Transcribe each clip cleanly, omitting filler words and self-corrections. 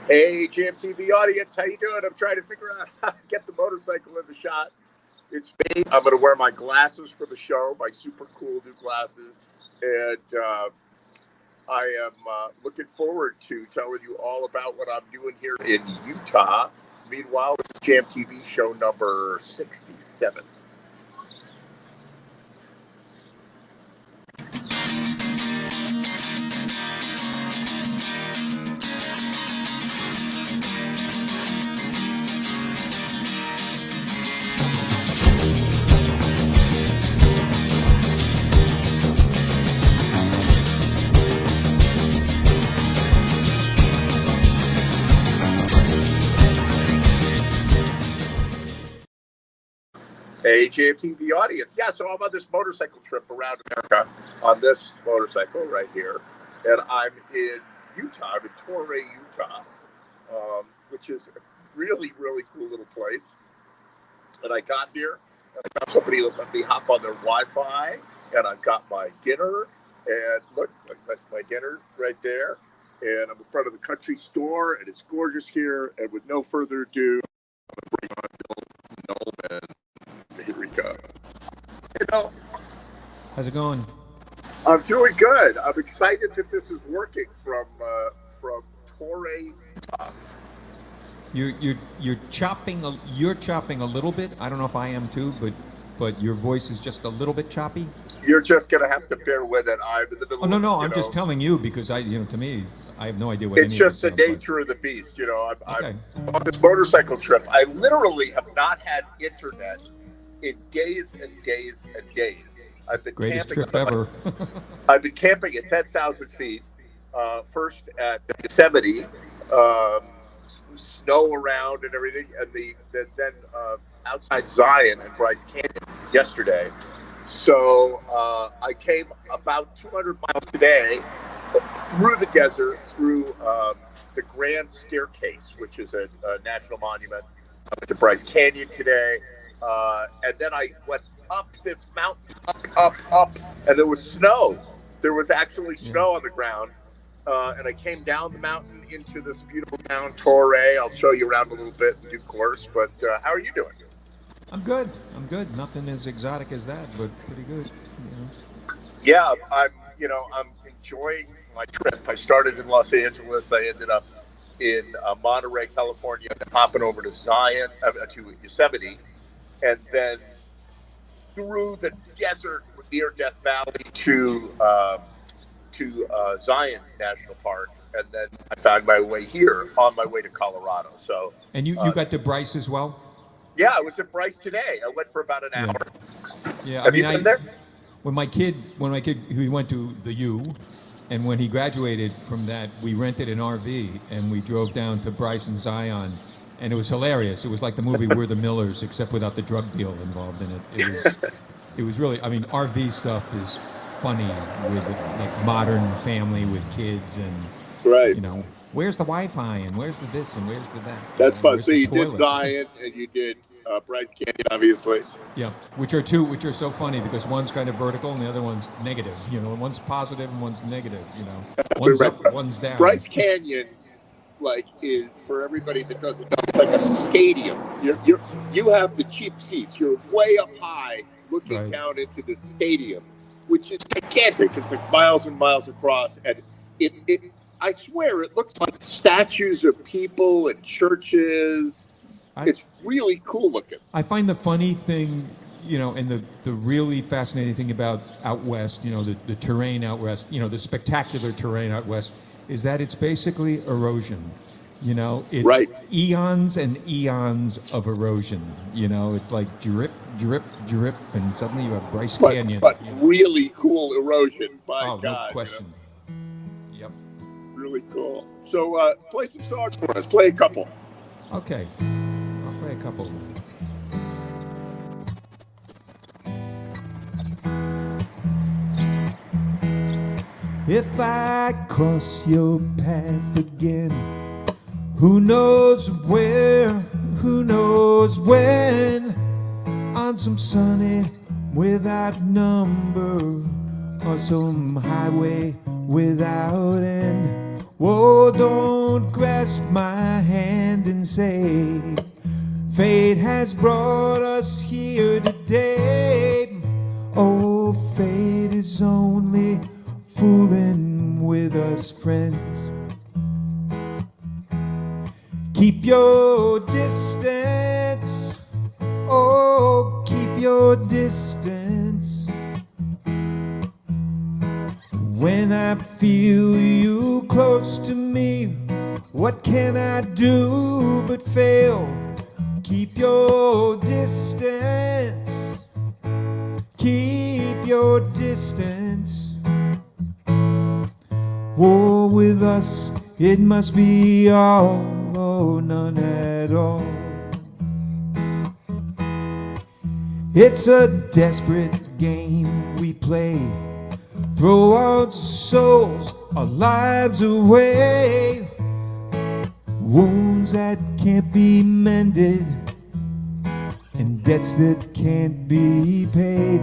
Hey, GMTV audience, how you doing? I'm trying to figure out how to get the motorcycle in the shot. It's me. I'm going to wear my glasses for the show, my super cool new glasses, and I am looking forward to telling you all about what I'm doing here in Utah. Meanwhile, this is GMTV show number 67. Hey, JMTV audience. Yeah, so I'm on this motorcycle trip around America on this motorcycle right here. And I'm in Utah. I'm in Torrey, Utah, which is a really, really cool little place. And I got here, and I got somebody to let me hop on their Wi Fi. And I've got my dinner. And look, I've got my dinner right there. And I'm in front of the country store, and it's gorgeous here. And with no further ado, bring on Bill Nolan. Here we go. You know, how's it going? I'm doing good. I'm excited that this is working from Torrey. You're chopping a little bit. I don't know if I am too, but your voice is just a little bit choppy. You're just gonna have to bear with it. I'm in the middle. Oh no, I'm just telling you because to me, I have no idea what it's any just of the it nature like. of the beast. Okay. I'm on this motorcycle trip. I literally have not had internet in days and days and days. I've been greatest camping trip ever. I've been camping at 10,000 feet. First at Yosemite, snow around and everything, and then outside Zion and Bryce Canyon yesterday. So I came about 200 miles today through the desert, through the Grand Staircase, which is a national monument. I went to Bryce Canyon today. And then I went up this mountain, up, and there was snow. There was actually snow on the ground. And I came down the mountain into this beautiful town, Torrey. I'll show you around a little bit in due course. But how are you doing? I'm good. Nothing as exotic as that, but pretty good. Yeah, I'm enjoying my trip. I started in Los Angeles. I ended up in Monterey, California, and hopping over to to Yosemite. And then through the desert near Death Valley to Zion National Park, and then I found my way here on my way to Colorado. So, and you got to Bryce as well? Yeah, I was at Bryce today. I went for about an hour. Yeah, Have you been there? When my kid, he went to the U, and when he graduated from that, we rented an RV and we drove down to Bryce and Zion. And it was hilarious. It was like the movie We're the Millers, except without the drug deal involved in it. It was really, RV stuff is funny with like modern family with kids and, right. Where's the Wi-Fi and where's the this and where's the that? That's fun. So you did Zion and you did Bryce Canyon, obviously. Yeah, which are so funny because one's kind of vertical and the other one's negative. One's positive and one's negative. One's up, one's down. Bryce Canyon. Is for everybody that doesn't know, it's like a stadium. You have the cheap seats. You're way up high, looking down into the stadium, which is gigantic. It's like miles and miles across, and I swear it looks like statues of people and churches. It's really cool looking. I find the funny thing, and the really fascinating thing about out west, the terrain out west, the spectacular terrain out west, is that it's basically erosion. It's eons and eons of erosion. It's like drip, drip, drip, and suddenly you have Bryce Canyon. But really cool erosion, by God. No question. Yep. Really cool. So play some songs for us. Play a couple. Okay. I'll play a couple. If I cross your path again, who knows where, who knows when, on some sunny without number, or some highway without end, Whoa, don't grasp my hand and say, fate has brought us here today. Oh, fate is only fooling with us, friends. Keep your distance. Oh, keep your distance. When I feel you close to me, what can I do but fail? Keep your distance. Keep your distance. War with us, it must be all or none at all. It's a desperate game we play. Throw our souls, our lives away. Wounds that can't be mended and debts that can't be paid.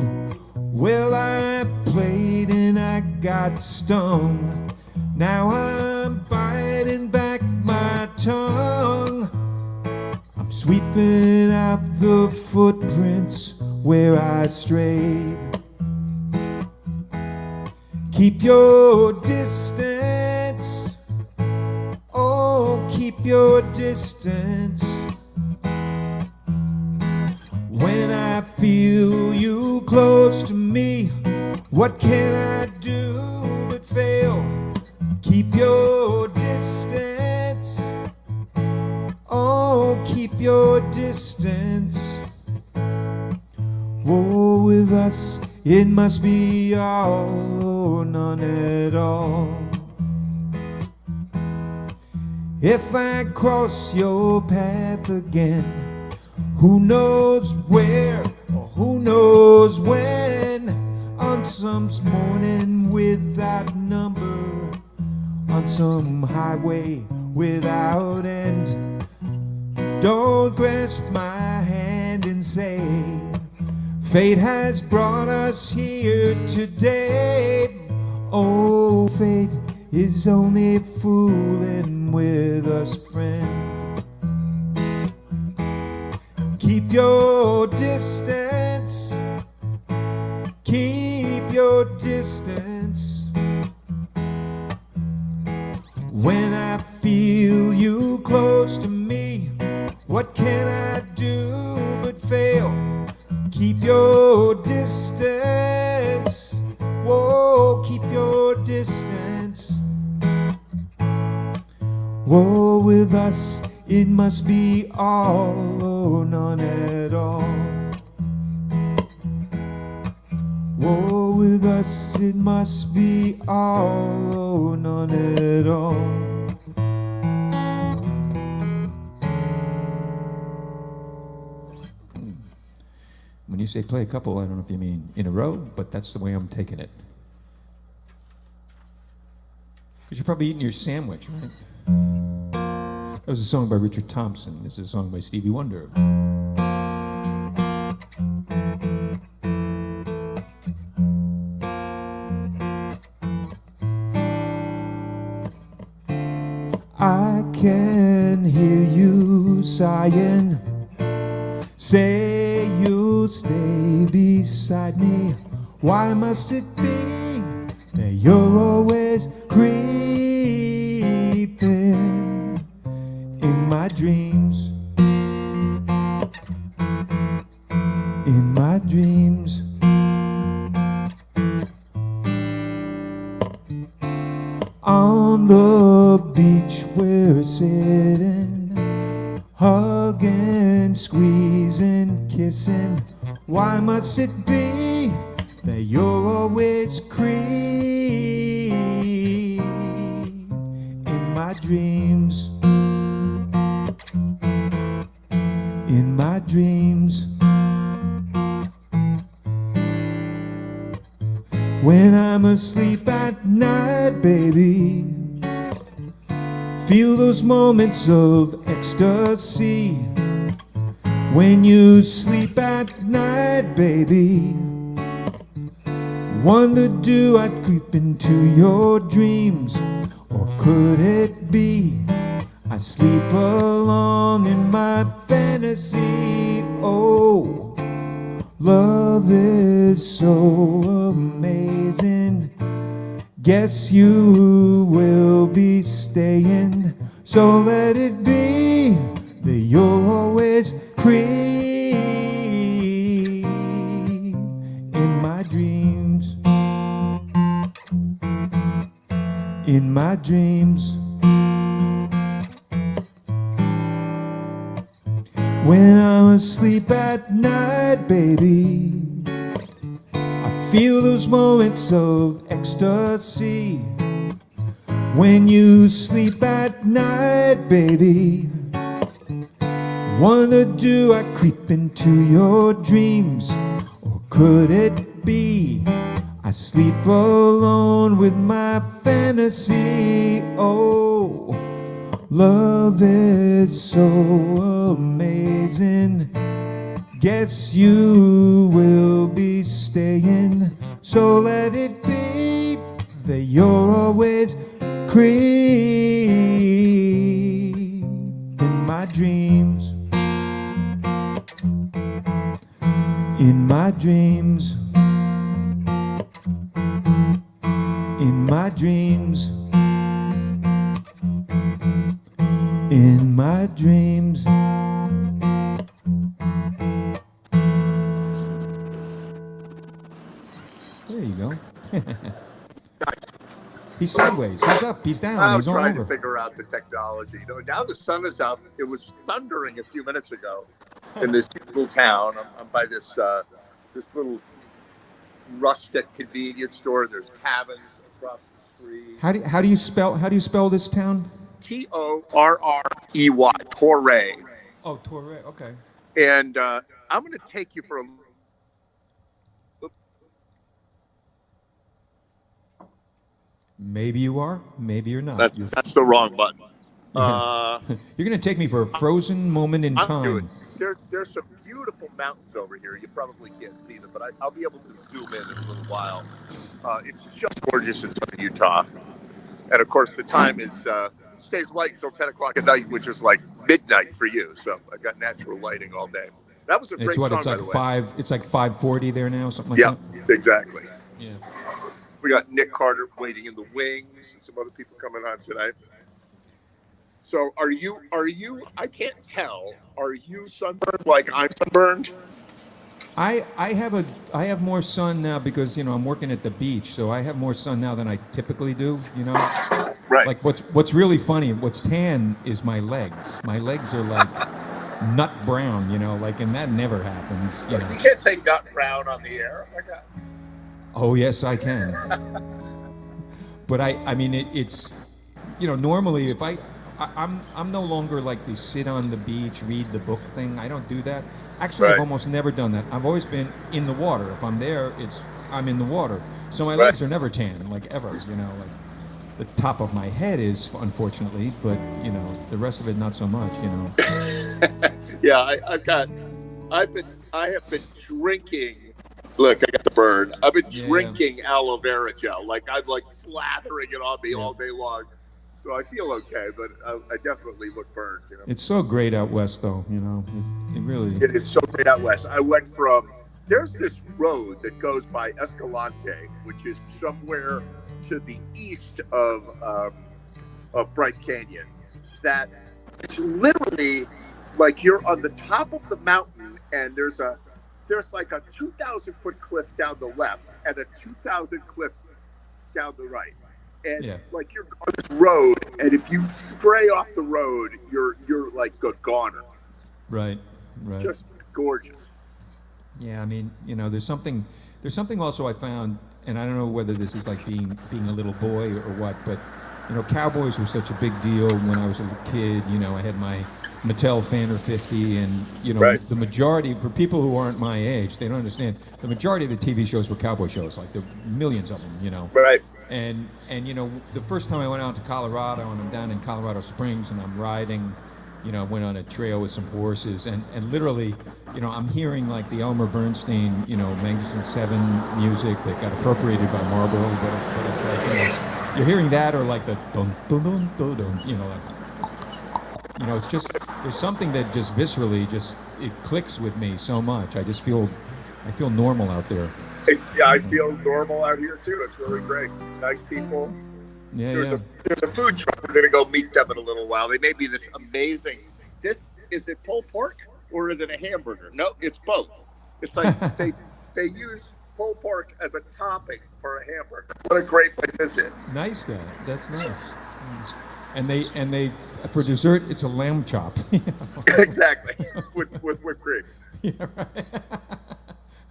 Well, I played and I got stung. Now I'm biting back my tongue. I'm sweeping out the footprints where I strayed. Keep your distance. Oh, keep your distance. When I feel you close to me, what can I do but fail? Keep your distance. Oh, keep your distance. War with us, it must be all or none at all. If I cross your path again, who knows where or who knows when, on some morning without number, on some highway without end. Don't grasp my hand and say, fate has brought us here today. Oh, fate is only fooling with us, friend. Keep your distance. Keep your distance. When I feel you close to me, what can I do but fail? Keep your distance. Whoa, keep your distance. War with us, it must be all or none at all. War with us, it must be all or none at all. When you say play a couple, I don't know if you mean in a row, but that's the way I'm taking it. Because you're probably eating your sandwich, right? That was a song by Richard Thompson. This is a song by Stevie Wonder. I can hear you sighing, say you'll stay beside me. Why must it be that you're always creeping in my dreams? In my dreams. On the beach we're sitting, hugging, squeezing, kissing. Why must it be that you're always creep in my dreams? In my dreams. When I'm asleep at night, baby, feel those moments of ecstasy. When you sleep at night, baby, wonder do I creep into your dreams or could it be I sleep along in my fantasy? Oh, love is so amazing. Guess you will be staying, so let it be that you're always free in my dreams. In my dreams. When I'm asleep at night, baby, I feel those moments of ecstasy. When you sleep at night, baby, wonder do I creep into your dreams? Or could it be I sleep alone with my fantasy? Oh, love is so amazing. Guess you will be staying, so let it be that you're always free in my dreams. In my dreams. In my dreams. In my dreams. There you go. He's sideways. He's up. He's down. I'm He's all trying to over. figure out the technology. Now the sun is up. It was thundering a few minutes ago in this little town. I'm by this little rustic convenience store. There's cabins across the street. How do you spell this town? Torrey, Torrey. Oh, Torrey. Okay. And I'm going to take you for a. Maybe you are. Maybe you're not. That's the wrong button. You're going to take me for a frozen moment in time. There's some beautiful mountains over here. You probably can't see them, but I'll be able to zoom in a little while. It's just gorgeous in southern Utah. And of course, the time is stays light until 10 o'clock at night, which is like midnight for you. So I got natural lighting all day. That was a great song, it's like by the way. It's like 5:40 there now, something like that. Yeah, exactly. Yeah. We got Nick Carter waiting in the wings and some other people coming on tonight. So are you, I can't tell, are you sunburned like I'm sunburned? I have more sun now because I'm working at the beach, so I have more sun now than I typically do. Right. Like what's really funny, what's tan is my legs. My legs are like nut brown, and that never happens. You can't say nut brown on the air. Oh my God. Oh yes, I can. But I mean it's normally if I'm no longer like the sit on the beach, read the book thing. I don't do that. Actually, Right. I've almost never done that. I've always been in the water. If I'm there, I'm in the water. So my legs are never tan, like ever. Like the top of my head is, unfortunately, but the rest of it not so much. Yeah, I have been drinking. Look, I got the burn. I've been drinking aloe vera gel. Like I'm like slathering it on me all day long. So I feel okay, but I definitely look burned. It's so great out west, though. It really. It is so great out west. I went from there's this road that goes by Escalante, which is somewhere to the east of Bryce Canyon. That it's literally like you're on the top of the mountain, and there's like a 2,000-foot cliff down the left and a 2,000 cliff down the right. And like you're on this road, and if you spray off the road, you're like a goner. Right. Just gorgeous. Yeah, I mean, there's something also I found, and I don't know whether this is like being a little boy or what, but cowboys were such a big deal when I was a little kid. I had my Mattel Fanner 50, and the majority, for people who aren't my age, they don't understand, the majority of the TV shows were cowboy shows, like there were millions of them. Right. And the first time I went out to Colorado, and I'm down in Colorado Springs, and I'm riding, went on a trail with some horses, and literally, I'm hearing like the Elmer Bernstein, Magnificent Seven music that got appropriated by Marlboro, but it's like, you're hearing that, or like the dun dun dun dun dun, it's just there's something that just viscerally just it clicks with me so much. I feel normal out there. Yeah, I feel normal out here too. It's really great. Nice people. Yeah, There's a food truck. We're gonna go meet them in a little while. They made me this amazing. Is it pulled pork or is it a hamburger? No, it's both. It's like they use pulled pork as a topping for a hamburger. What a great place this is. Nice. That's nice. And they for dessert it's a lamb chop. Exactly. with whipped cream. Yeah, right.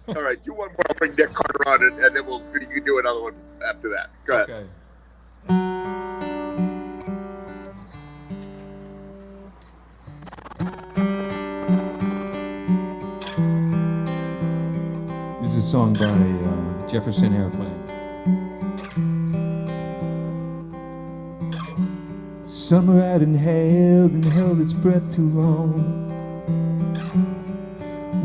All right, do one more. I'll bring Nick Carter on, and then you can do another one after that. Go ahead. Okay. This is a song by Jefferson Airplane. Summer hadn't held its breath too long.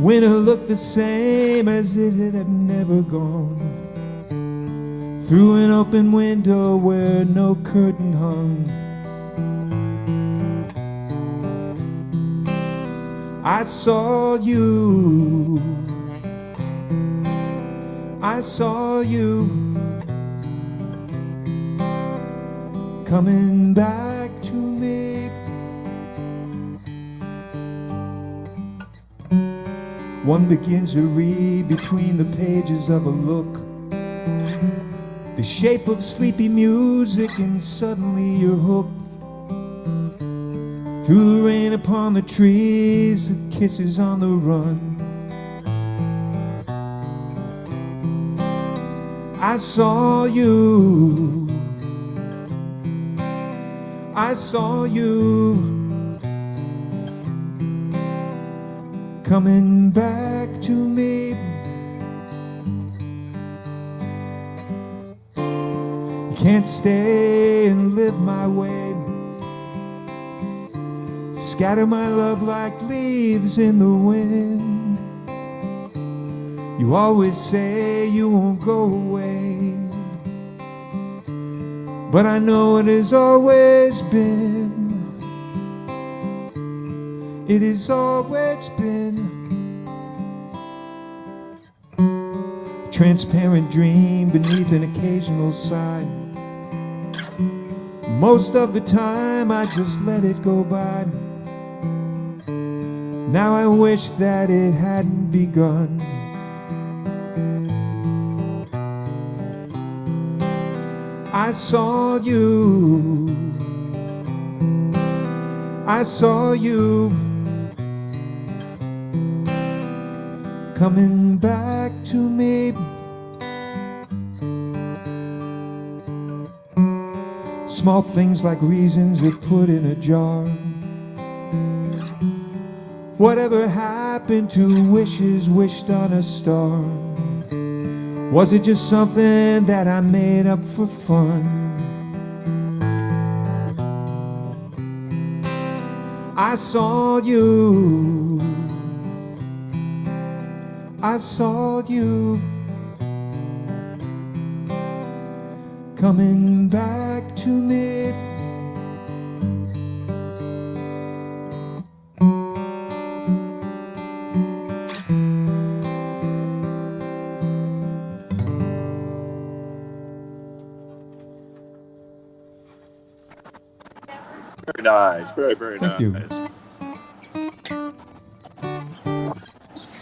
Winter looked the same as it had never gone. Through an open window where no curtain hung, I saw you. I saw you coming back to me. One begins to read between the pages of a look, the shape of sleepy music, and suddenly you're hooked. Through the rain upon the trees, it kisses on the run. I saw you. I saw you coming back to me. You can't stay and live my way. Scatter my love like leaves in the wind. You always say you won't go away, but I know it has always been. It has always been a transparent dream beneath an occasional sigh. Most of the time I just let it go by. Now I wish that it hadn't begun. I saw you. I saw you coming back to me. Small things like reasons are put in a jar. Whatever happened to wishes wished on a star? Was it just something that I made up for fun? I saw you. I saw you coming back to me. Very nice. Very, very Thank nice. you.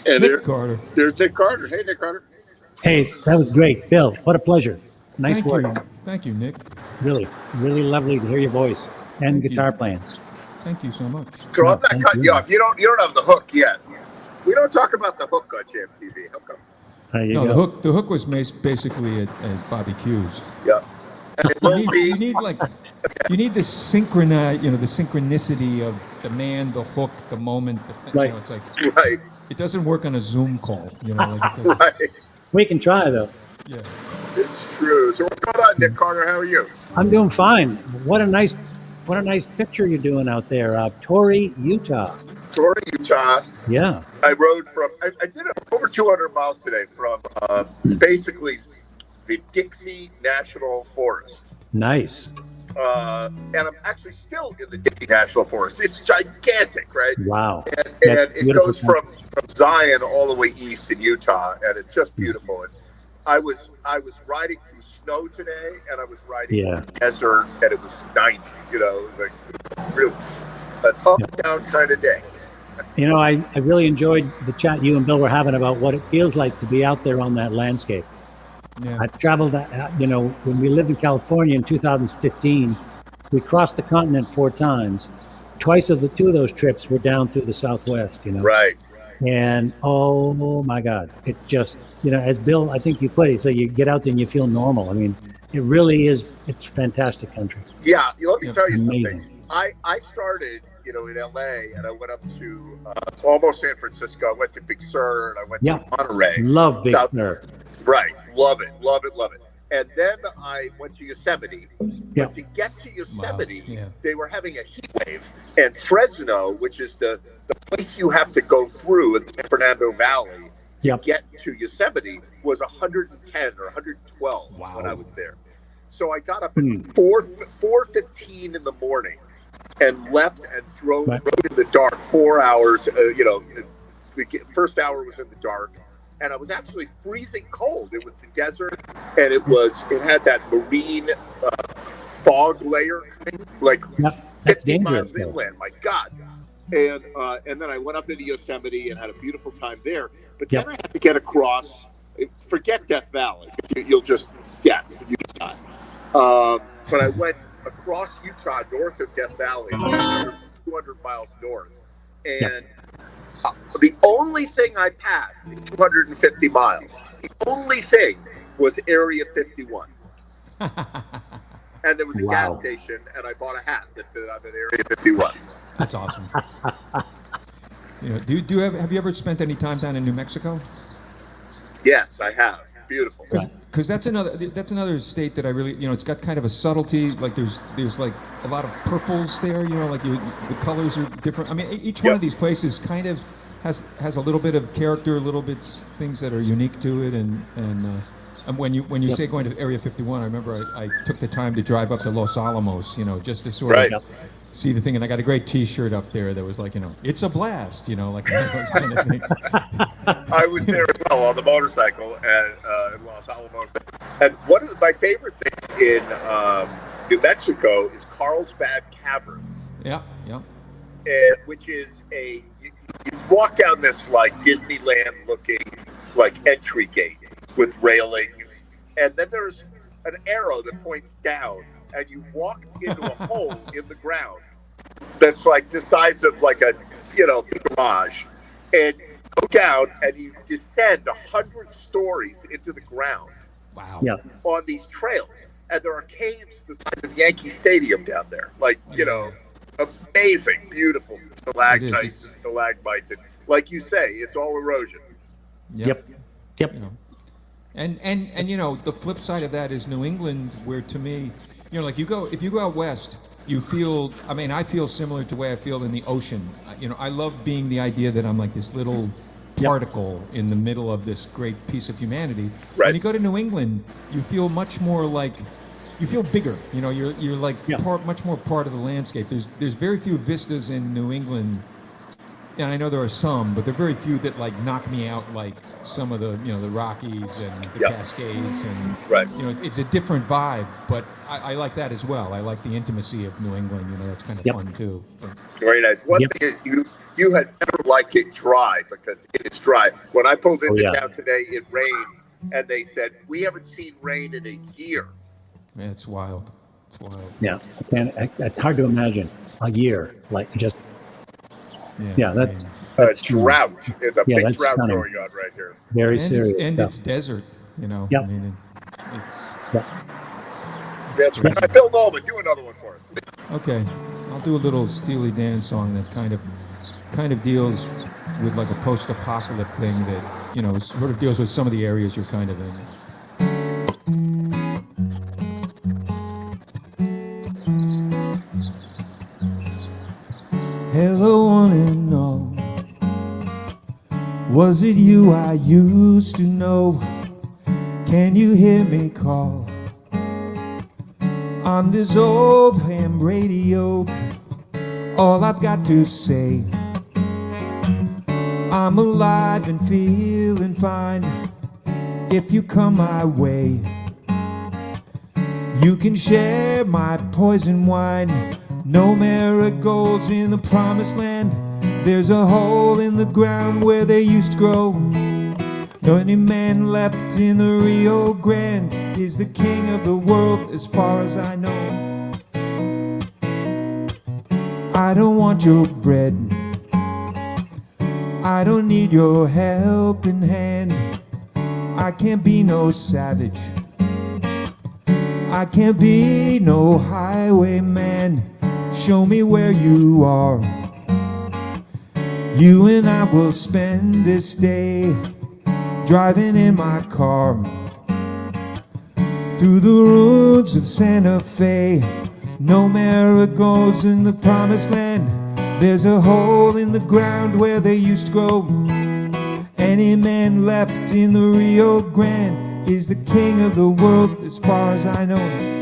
And Nick Carter. There's Nick Carter. Hey, Nick Carter. Hey, that was great. Bill, what a pleasure. Nice Thank work. you. Thank you, Nick. Really, really lovely to hear your voice and Thank you. guitar playing. Thank you so much. So No, I'm not thank cutting you. you off. You don't have the hook yet. We don't talk about the hook on JMTV. How come? There you No, go. the hook was basically at Bobby Q's. Yeah. And it will be. You need the the synchronicity of the man, the hook, the moment. Right. It's like Right. it doesn't work on a Zoom call. Like it doesn't- Right. We can try though. yeah. It's true. So what's going on, Nick Carter? How are you? I'm doing fine. What a nice picture you're doing out there. Torrey, Utah. Torrey, Utah. Yeah. I rode from. I did over 200 miles today from basically the Dixie National Forest. Nice. And I'm actually still in the Dixie National Forest. It's gigantic, right? Wow. And That's it beautiful goes from Zion all the way east in Utah, and it's just beautiful. And I was riding through snow today, and I was riding Yeah. through desert, and it was 90. You know, like really an up and down kind of day. You know, I really enjoyed the chat you and Bill were having about what it feels like to be out there on that landscape. Yeah. I've traveled, when we lived in California in 2015, we crossed the continent 4 times. Twice of the 2 of those trips were down through the Southwest, Right. And oh my God, it just, as Bill, I think you put it, so you get out there and you feel normal. I mean, it really is, it's fantastic country. Yeah, let me tell you Amazing. something. I started, in LA, and I went up to almost San Francisco. I went to Big Sur, and I went Yeah. to Monterey. Love Big South- Sur. Right. Love it. Love it. Love it. And then I went to Yosemite. Yeah. But to get to Yosemite, Wow. Yeah. they were having a heat wave. And Fresno, which is the place you have to go through in the San Fernando Valley to Yep. get to Yosemite, was 110 or 112 when I was there. So I got up at 4:15 in the morning and left and rode in the dark 4 hours. The first hour was in the dark, and I was actually freezing cold. It was the desert, and it had that marine fog layer, like Yep. That's 50 dangerous, miles though. inland. My God. And then I went up into Yosemite and had a beautiful time there. But then I had to get across. Forget Death Valley. You'll just death. You just die. But I went across Utah, north of Death Valley, 200 miles north, and the only thing I passed in 250 miles, the only thing was Area 51. And there was a gas station, and I bought a hat that said I'm in Area 51. That's awesome. Have you ever spent any time down in New Mexico? Yes, I have. Beautiful. Because that's another state that I really, it's got kind of a subtlety. Like there's like a lot of purples there. The colors are different. I mean, each one of these places kind of has a little bit of character, a little bit things that are unique to it. And when you say going to Area 51, I remember I took the time to drive up to Los Alamos, just to sort of see the thing. And I got a great T-shirt up there that was like, it's a blast, like those kind of things. I was there as well on the motorcycle in Los Alamos. And one of my favorite things in New Mexico is Carlsbad Caverns. Yeah. Which is you walk down this like Disneyland looking like entry gate with railings, and then there's an arrow that points down, and you walk into a hole in the ground that's like the size of like a garage, and go down and you descend 100 stories into the ground. Wow. Yeah. On these trails, and there are caves the size of Yankee Stadium down there. Like amazing, beautiful stalactites and stalagmites, and like you say, it's all erosion. Yep. And the flip side of that is New England, where to me, if you go out west, you feel. I mean, I feel similar to the way I feel in the ocean. I love being the idea that I'm like this little particle in the middle of this great piece of humanity. Right. When you go to New England, you feel much more like. You feel bigger, you're like much more part of the landscape. There's very few vistas in New England, and I know there are some, but there are very few that like knock me out like some of the the Rockies and the Cascades, and it's a different vibe. But I like that as well. I like the intimacy of New England. That's kind of fun too. Very nice. One thing is you had better like it dry, because it is dry. When I pulled into town today, it rained, and they said we haven't seen rain in a year. Yeah, it's wild. It's wild. Yeah, it's hard to imagine a year like just. That's drought. It's a big drought stunning. going on right here. Very serious. It's desert. Yep. I mean, it's. That's right. Bill Nolan, do another one for us. Okay, I'll do a little Steely Dan song that kind of deals with like a post-apocalyptic thing that sort of deals with some of the areas you're kind of in. Hello, one and all. Was it you I used to know? Can you hear me call? On this old ham radio, all I've got to say, I'm alive and feeling fine. If you come my way, you can share my poison wine. No marigolds in the promised land. There's a hole in the ground where they used to grow. The only man left in the Rio Grande is the king of the world, as far as I know. I don't want your bread, I don't need your helping hand. I can't be no savage, I can't be no highwayman. Show me where you are, you and I will spend this day driving in my car through the roads of Santa Fe. No marigolds in the promised land. There's a hole in the ground where they used to grow. Any man left in the Rio Grande is the king of the world, as far as I know.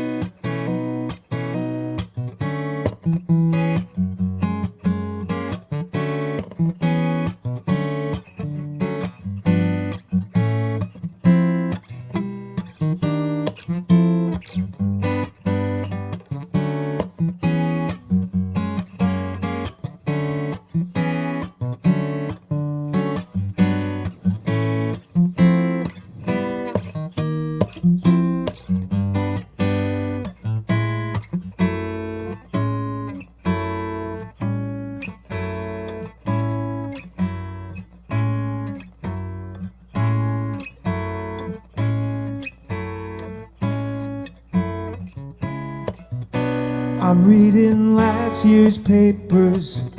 I'm reading last year's papers,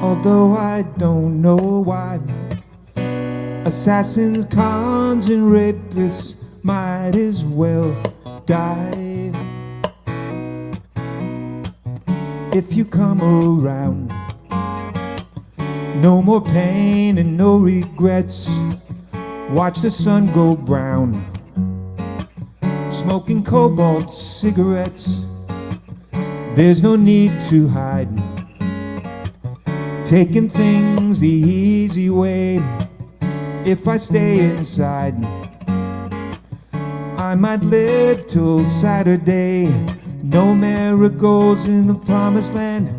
although I don't know why. Assassins, cons, and rapists might as well die. If you come around, no more pain and no regrets. Watch the sun go brown, smoking cobalt cigarettes. There's no need to hide, taking things the easy way. If I stay inside, I might live till Saturday. No marigolds in the promised land.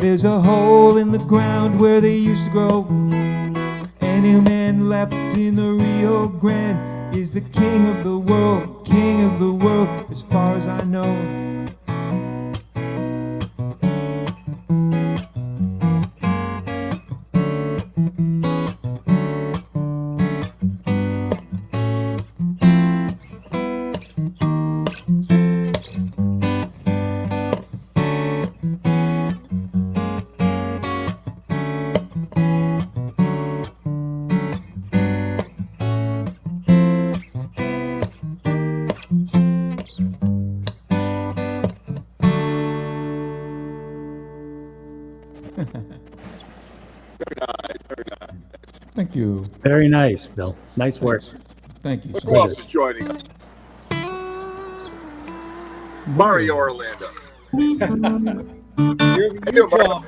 There's a hole in the ground where they used to grow. Any man left in the Rio Grande is the king of the world, as far as I know. Thank you. Very nice, Bill. Nice work. Thank you so Who else much. is joining us? Mario Orlando. You're in Hey, Mario. Utah.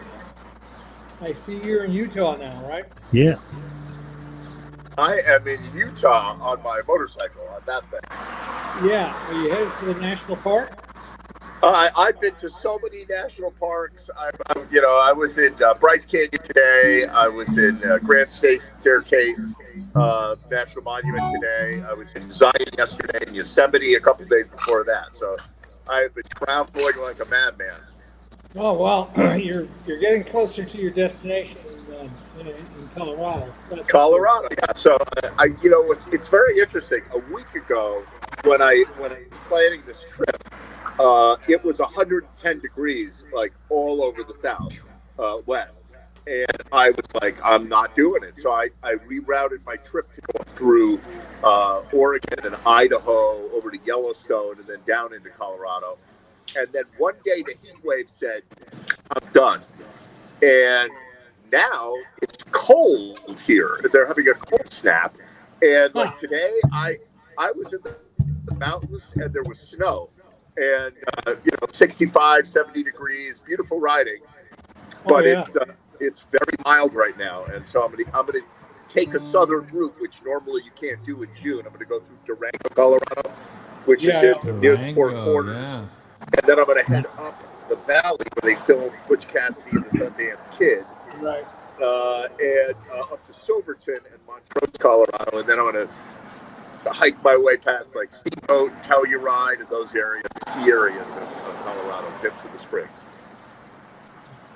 I see you're in Utah now, right? Yeah. I am in Utah on my motorcycle, on that thing. Yeah. Are you headed to the national park? I've been to so many national parks. I was in Bryce Canyon today. I was in Grand Staircase National Monument today. I was in Zion yesterday, in Yosemite a couple days before that. So I've been traveling like a madman. Oh well, you're getting closer to your destination in Colorado. That's Colorado, yeah. So it's very interesting. A week ago, when I was planning this trip, it was 110 degrees, like all over the west, and I was like, I'm not doing it. So I rerouted my trip to go through Oregon and Idaho over to Yellowstone and then down into Colorado. And then one day the heat wave said, I'm done. And now it's cold here. They're having a cold snap. And like today, I was in the mountains and there was snow. and 65, 70 degrees, beautiful riding. But yeah. it's very mild right now, and so I'm gonna take a southern route, which normally you can't do in June. I'm gonna go through Durango, Colorado, which Yeah. is near the Four Durango, Corners, yeah. and then I'm gonna head up the valley where they filmed Butch Cassidy and the Sundance Kid, Right. and up to Silverton and Montrose, Colorado, and then I'm gonna hike my way past like Steamboat, Telluride, and those areas, ski areas of Colorado, dip to the Springs.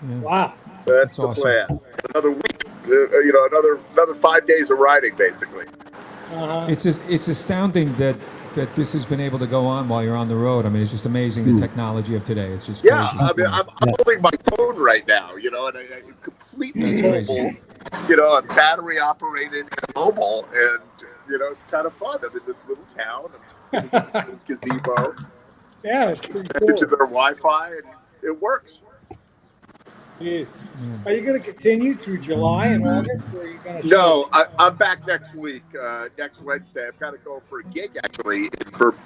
Yeah. Wow. That's the awesome. plan. Another week, another 5 days of riding, basically. Uh-huh. It's astounding that this has been able to go on while you're on the road. I mean, it's just amazing the technology of today. It's just Yeah, crazy. I mean, I'm holding my phone right now, and I'm completely That's mobile. crazy. I'm battery operated and mobile, and it's kind of fun. I'm in this little town. I'm sitting in this little gazebo, Yeah, it's pretty connected to cool. their Wi-Fi, and it works. Jeez. Are you going to continue through July and August? Or are you going to No, I'm back next week, next Wednesday. I'm kind of going for a gig actually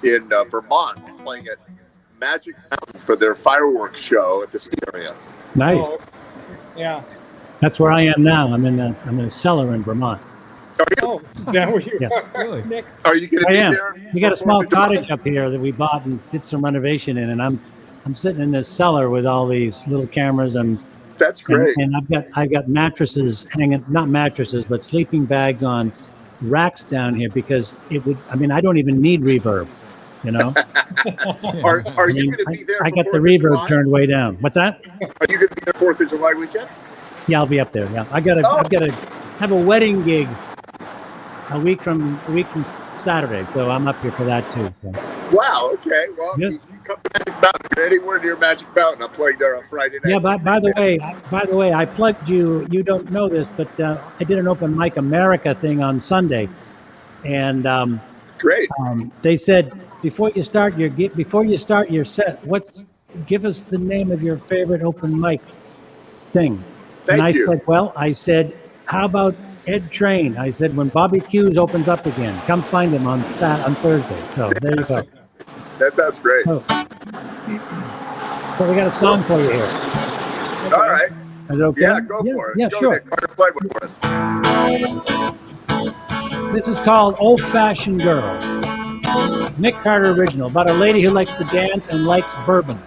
in Vermont, playing at Magic Mountain for their fireworks show at the ski area. Nice. Oh, yeah. That's where I am now. I'm in a cellar in Vermont. Oh, is that where you Yeah. are, Really? Nick? Are you going to I be am. there? We got a for small 4th of July? cottage up here that we bought and did some renovation in, and I'm sitting in this cellar with all these little cameras and That's great. and I've got mattresses hanging, not mattresses, but sleeping bags on racks down here because I don't even need reverb, Are I you mean, going to be there? I for got the 4th of reverb July? turned way down. What's that? Are you going to be there 4th of July weekend? Yeah, I'll be up there. Yeah, I've got to have a wedding gig a week from Saturday, so I'm up here for that too. So Wow. Okay. Well, Yeah. you come to Magic Mountain. If you're anywhere near Magic Mountain, I'm playing there on Friday night. yeah. By the way, I plugged you. You don't know this, but I did an Open Mic America thing on Sunday, and Great. they said before you start your set, give us the name of your favorite open mic thing. Thank and you. I said, how about Ed Train? I said, when Bobby Q's opens up again, come find him on Thursday. So there you go. That sounds great. Oh. So we got a song for you here. All right. Is it okay? Yeah, go for it. Yeah, Go, sure. Nick. Carter, play one for us. This is called Old Fashioned Girl. Nick Carter original, about a lady who likes to dance and likes bourbon.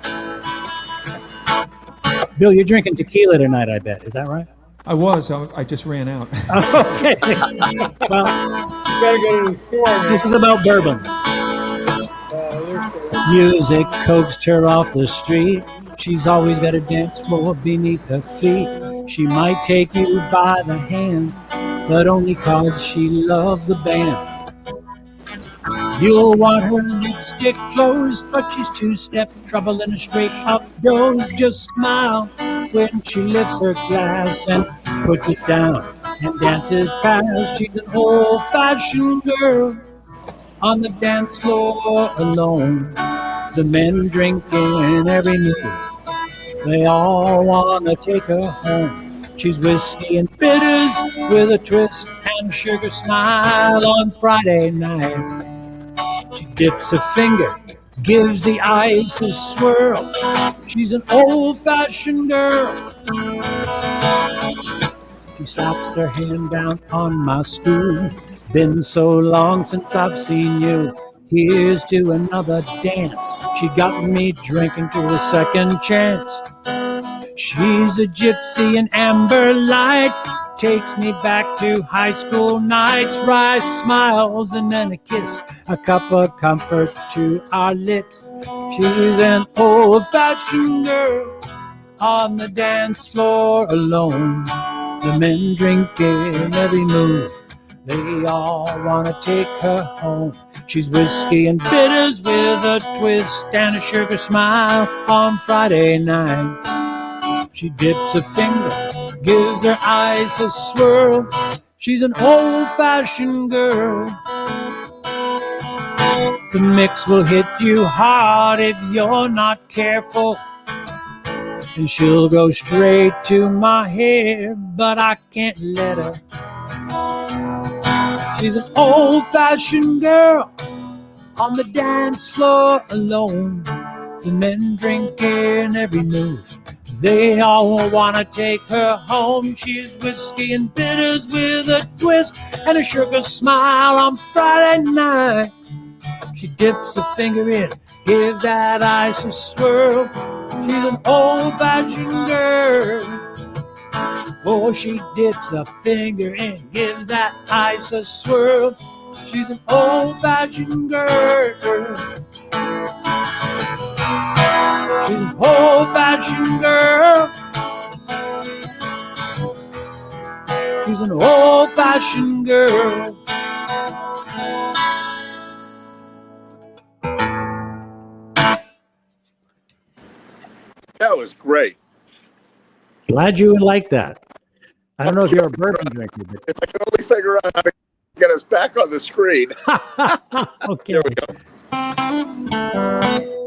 Bill, you're drinking tequila tonight, I bet. Is that right? I just ran out. Okay. Well, You got to go to the store, man. this is about bourbon. There's the- Music coaxed her off the street. She's always got a dance floor beneath her feet. She might take you by the hand, but only 'cause she loves the band. You'll want her lipstick closed, but she's two-step trouble in a straight up dose. Just smile when she lifts her glass and puts it down and dances past. She's an old-fashioned girl on the dance floor alone. The men drinking every move. They all wanna take her home. She's whiskey and bitters with a twist and sugar smile on Friday night. She dips a finger, gives the ice a swirl. She's an old-fashioned girl. She slaps her hand down on my stool. Been so long since I've seen you. Here's to another dance. She got me drinking to a second chance. She's a gypsy in amber light. Takes me back to high school nights. Wry smiles and then a kiss. A cup of comfort to our lips. She's an old-fashioned girl on the dance floor alone. The men drinking every move. They all want to take her home. She's whiskey and bitters with a twist and a sugar smile on Friday night. She dips a finger, gives her eyes a swirl. She's an old-fashioned girl. The mix will hit you hard if you're not careful. And she'll go straight to my hair, but I can't let her. She's an old-fashioned girl on the dance floor alone. The men drinking every move. They all want to take her home. She's whiskey and bitters with a twist and a sugar smile on Friday night. She dips a finger in, gives that ice a swirl. She's an old-fashioned girl. Oh, she dips a finger in, gives that ice a swirl. She's an old-fashioned girl. She's an old-fashioned girl. She's an old-fashioned girl. That was great. Glad you would like that. I don't know if you're a bourbon drinker, but If I can only figure out how to get us back on the screen. okay. There we go.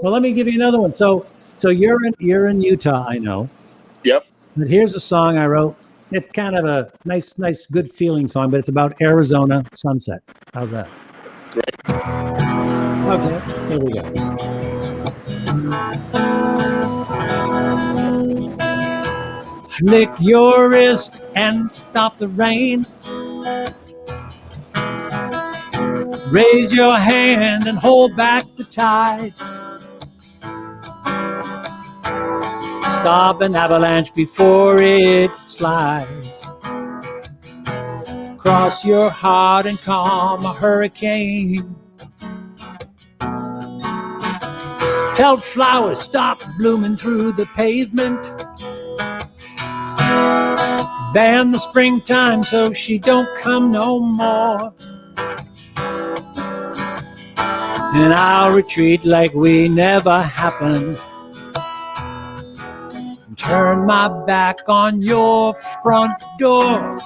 Well, let me give you another one. So you're in Utah, I know. Yep. But here's a song I wrote. It's kind of a nice, good feeling song, but it's about Arizona sunset. How's that? Great. Okay, here we go. Flick your wrist and stop the rain. Raise your hand and hold back the tide. Stop an avalanche before it slides. Cross your heart and calm a hurricane. Tell flowers stop blooming through the pavement. Ban the springtime so she don't come no more. And I'll retreat like we never happened. And turn my back on your front door.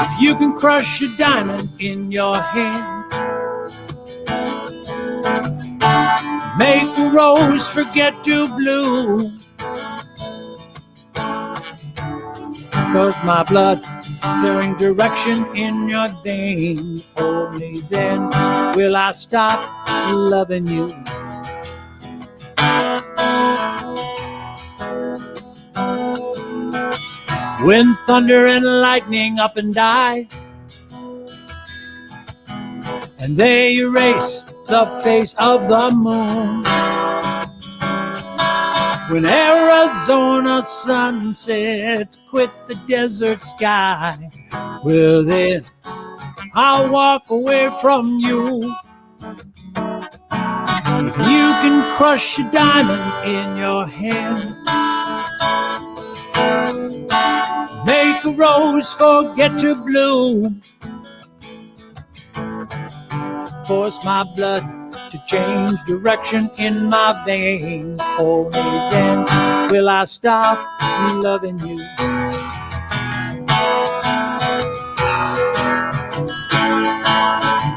If you can crush a diamond in your hand, make a rose forget to bloom. 'Cause my blood stirring direction in your vein. Only then will I stop loving you. When thunder and lightning up and die, and they erase the face of the moon. When Arizona sunsets quit the desert sky, well then I'll walk away from you. If you can crush a diamond in your hand, make a rose forget to bloom. Force my blood to change direction in my veins. Only then will I stop loving you.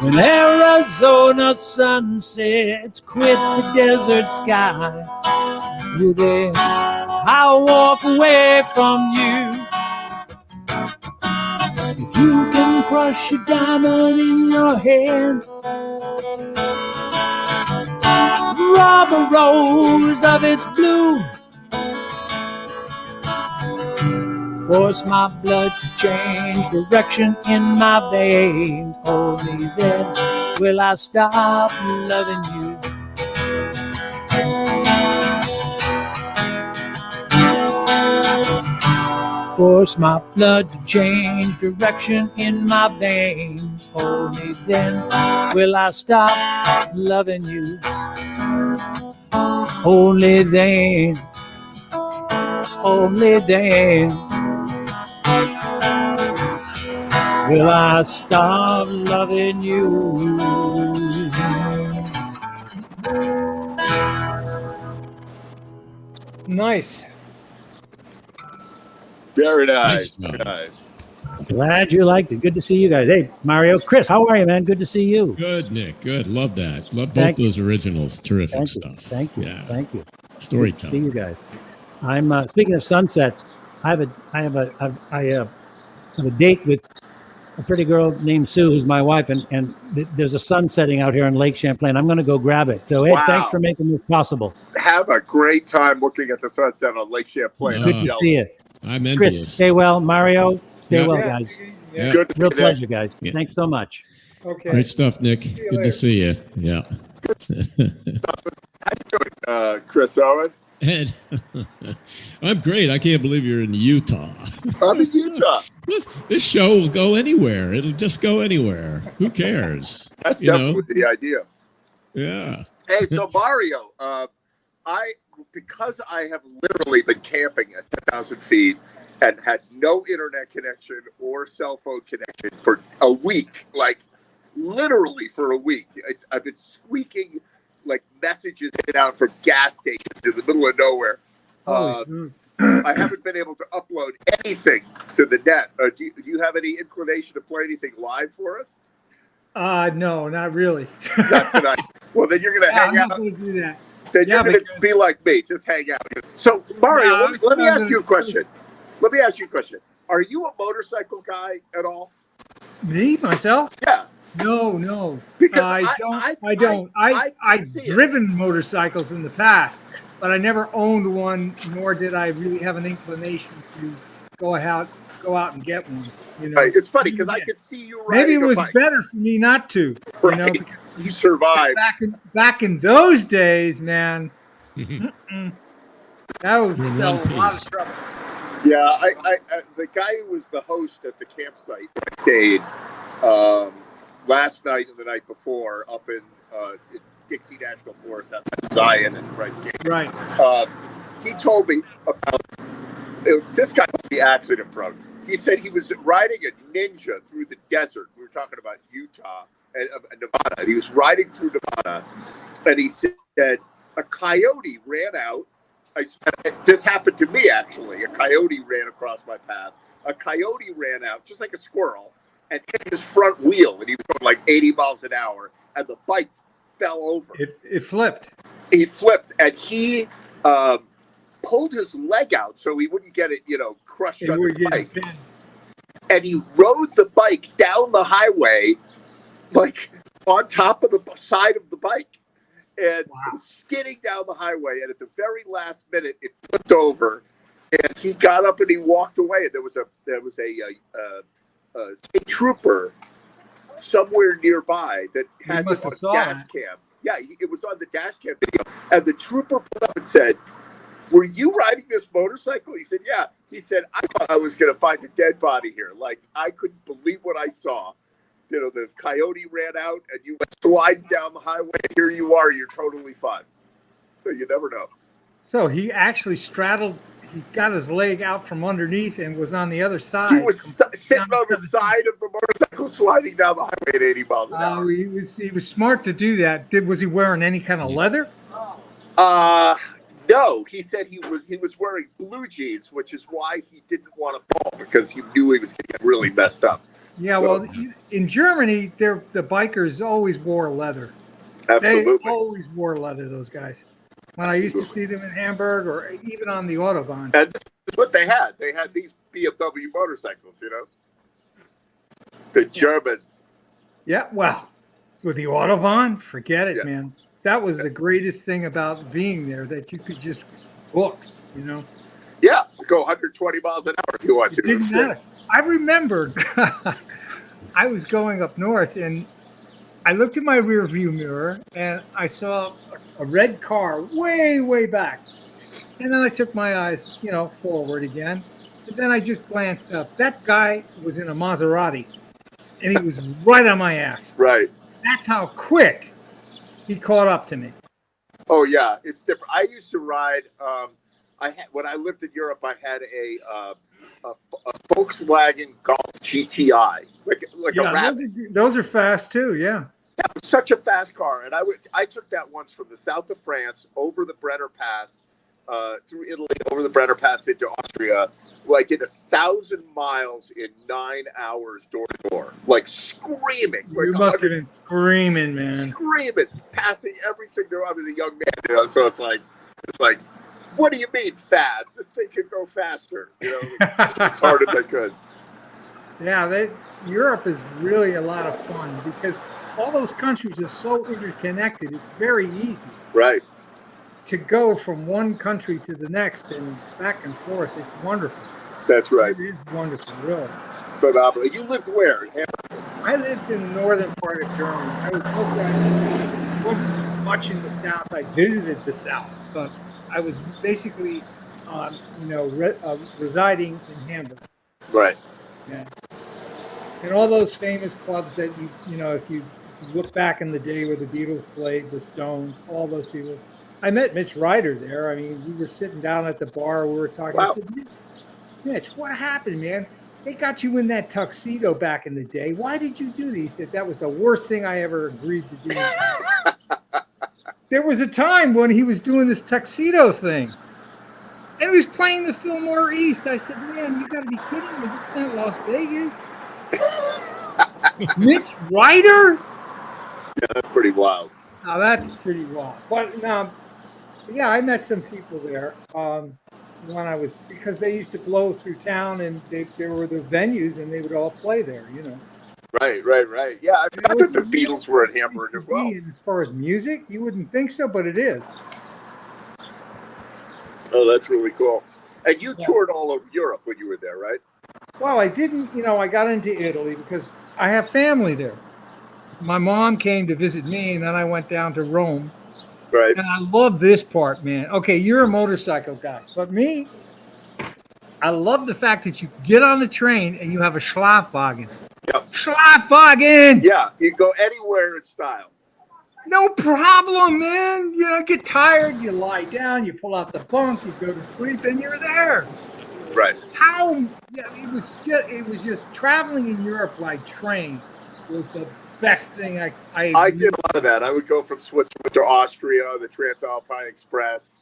When Arizona sunsets quit the desert sky, you there, I'll walk away from you. If you can crush a diamond in your hand, rob a rose of its bloom. Force my blood to change direction in my veins. Only then will I stop loving you. Force my blood to change direction in my veins. Only then will I stop loving you. Only then, only then will I stop loving you. Nice. Very nice. Nice. Very nice. Glad you liked it. Good to see you guys. Hey, Mario, Chris, how are you, man? Good to see you. Good, Nick. Good. Love that. Love Thank both those originals. Terrific Thank you. stuff. Thank you. Yeah. Thank you. See Storytelling. you guys. I'm speaking of sunsets. I have a date with a pretty girl named Sue, who's my wife, and there's a sun setting out here in Lake Champlain. I'm going to go grab it. So, Ed, Wow. thanks for making this possible. Have a great time looking at the sunset on Lake Champlain. Yeah. Good I'm to jealous. see you. I'm Chris, envious. stay well. Mario, stay Yeah. well, Yeah, guys. yeah. Good to Real see you, Nick. pleasure, guys. Yeah. Thanks so much. Okay. Great stuff, Nick. you Good later. to see you. Yeah. How you doing, Chris Owen? Ed, I'm great. I can't believe you're in Utah. I'm in Utah. This show will go anywhere. It'll just go anywhere. Who cares? That's You know? definitely the idea. Yeah. Hey, so Mario, because I have literally been camping at 10,000 feet and had no internet connection or cell phone connection for a week, like literally for a week. I've been squeaking like messages in and out from gas stations in the middle of nowhere. Holy I haven't been able to upload anything to the net. Do you have any inclination to play anything live for us? No, not really. Not tonight. Well, then you're going to Yeah, hang I'm out. not going to do that. Then Yeah, you're going to because- be like me, just hang out. So, Mario, No, let me I'm ask gonna- you a question. Let me ask you a question. Are you a motorcycle guy at all? Me, myself? Yeah. No. Because I don't. I I've see it. driven motorcycles in the past, but I never owned one, nor did I really have an inclination to go out and get one. You know, Right. It's funny because I could see you riding maybe it was a bike. better for me not to. You know, Right. because You survived. back in those days, man, that was You're in a one lot piece. of trouble. Yeah, I the guy who was the host at the campsite where I stayed last night and the night before up in Dixie National Forest outside Zion and Bryce Canyon. Right. He told me about this guy must be accident prone. He said he was riding a Ninja through the desert. We were talking about Utah and Nevada. And he was riding through Nevada, and he said a coyote ran out. This happened to me actually. A coyote ran across my path. A coyote ran out just like a squirrel and hit his front wheel, and he was going like 80 miles an hour, and the bike fell over. It flipped. He flipped, and he pulled his leg out so he wouldn't get it, crushed It under would the get bike. bent. And he rode the bike down the highway, like on top of the side of the bike, and was skidding down the highway. And at the very last minute, it flipped over, and he got up and he walked away. And there was a state trooper somewhere nearby that has must it have on saw dash that. cam. Yeah, it was on the dash cam video. And the trooper pulled up and said, "Were you riding this motorcycle?" He said, "Yeah." He said, "I thought I was going to find a dead body here. Like, I couldn't believe what I saw. The coyote ran out and you went sliding down the highway. Here you are. You're totally fine." So you never know. So he actually straddled. He got his leg out from underneath and was on the other side. He was sitting on the side of the motorcycle sliding down the highway at 80 miles an hour. Oh, he was smart to do that. Was he wearing any kind of leather? No, he said he was wearing blue jeans, which is why he didn't want to fall, because he knew he was going to get really messed up. Yeah, well, in Germany, the bikers always wore leather. Absolutely. They always wore leather, those guys. When I used to see them in Hamburg or even on the Autobahn. And this is what they had. They had these BMW motorcycles, The Germans. Yeah, well, with the Autobahn, forget it, Yeah. man. That was the greatest thing about being there, that you could just book, Yeah, go 120 miles an hour if you want to. It didn't matter. I remembered I was going up north and I looked in my rear view mirror and I saw a red car way, way back. And then I took my eyes, forward again. And then I just glanced up. That guy was in a Maserati and he was right on my ass. Right. That's how quick he caught up to me. Oh yeah, it's different. I used to ride. When I lived in Europe, I had a Volkswagen Golf GTI, like a Yeah, rabbit. those are fast too. Yeah. That was such a fast car, and I took that once from the south of France over the Brenner Pass, through Italy, over the Brenner Pass into Austria. Like did 1,000 miles in 9 hours door to door, like screaming. Like You must have been screaming, man. screaming, passing everything there. I was a young man, so it's like, what do you mean fast? This thing could go faster, as hard as I could. Yeah, Europe is really a lot of fun because all those countries are so interconnected. It's very easy Right. to go from one country to the next and back and forth. It's wonderful. That's right. It is wonderful, really. Phenomenal. You lived where? In I lived in the northern part of Germany. I wasn't much in the south. I visited the south, but I was basically, residing in Hamburg. Right. Yeah. And all those famous clubs that if you look back in the day where the Beatles played, the Stones, all those people. I met Mitch Ryder there. I mean, we were sitting down at the bar. We were talking. Wow. I said, Mitch, what happened, man? They got you in that tuxedo back in the day. Why did you do these? That was the worst thing I ever agreed to do. There was a time when he was doing this tuxedo thing. And he was playing the Fillmore East. I said, man, you got to be kidding me. This is not Las Vegas. Mitch Ryder? Yeah, that's pretty wild. Now, that's pretty wild. But, yeah, I met some people there. When I was, because they used to blow through town and there were the venues and they would all play there, Right. Yeah, I forgot that the Beatles were at Hamburg as well. As far as music, you wouldn't think so, but it is. Oh, that's really cool. And you toured all over Europe when you were there, right? Well, I didn't, I got into Italy because I have family there. My mom came to visit me and then I went down to Rome. Right. And I love this part, man. Okay, you're a motorcycle guy, but me, I love the fact that you get on the train and you have a Schlafwagen. Yep. Schlafwagen! Yeah, you go anywhere in style. No problem, man. Get tired, you lie down, you pull out the bunk, you go to sleep, and you're there. Right. It was just traveling in Europe by train was the best thing I did a lot of that. I would go from Switzerland to Austria, the Transalpine Express.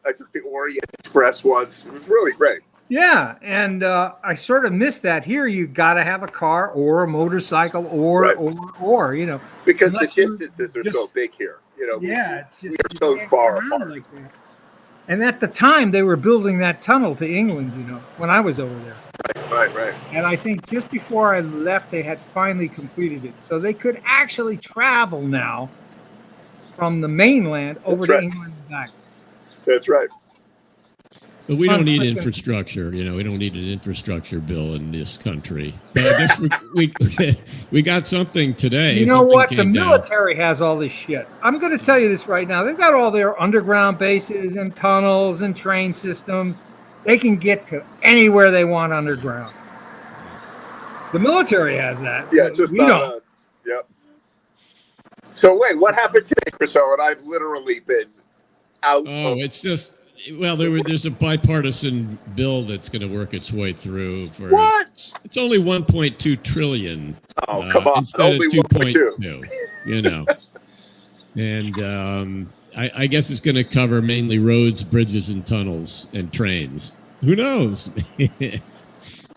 I took the Orient Express once. It was really great. Yeah, and I sort of missed that. Here, you got to have a car or a motorcycle or, Because unless the distances are just so big here. Yeah, it's just, we are so far apart. like that. And at the time, they were building that tunnel to England, when I was over there. Right. And I think just before I left, they had finally completed it. So they could actually travel now from the mainland over to England and back. That's right. But we don't need infrastructure. We don't need an infrastructure bill in this country. But I guess we got something today. You know what? The military has all this shit. I'm going to tell you this right now. They've got all their underground bases and tunnels and train systems. They can get to anywhere they want underground. The military has that. Yeah, just not. Yep. So wait, what happened today, Chriso? And I've literally been out. It's just. Well, there's a bipartisan bill that's going to work its way through. What? It's only 1.2 trillion. Oh, come on! Instead only of 2.2. And I guess it's going to cover mainly roads, bridges, and tunnels and trains. Who knows?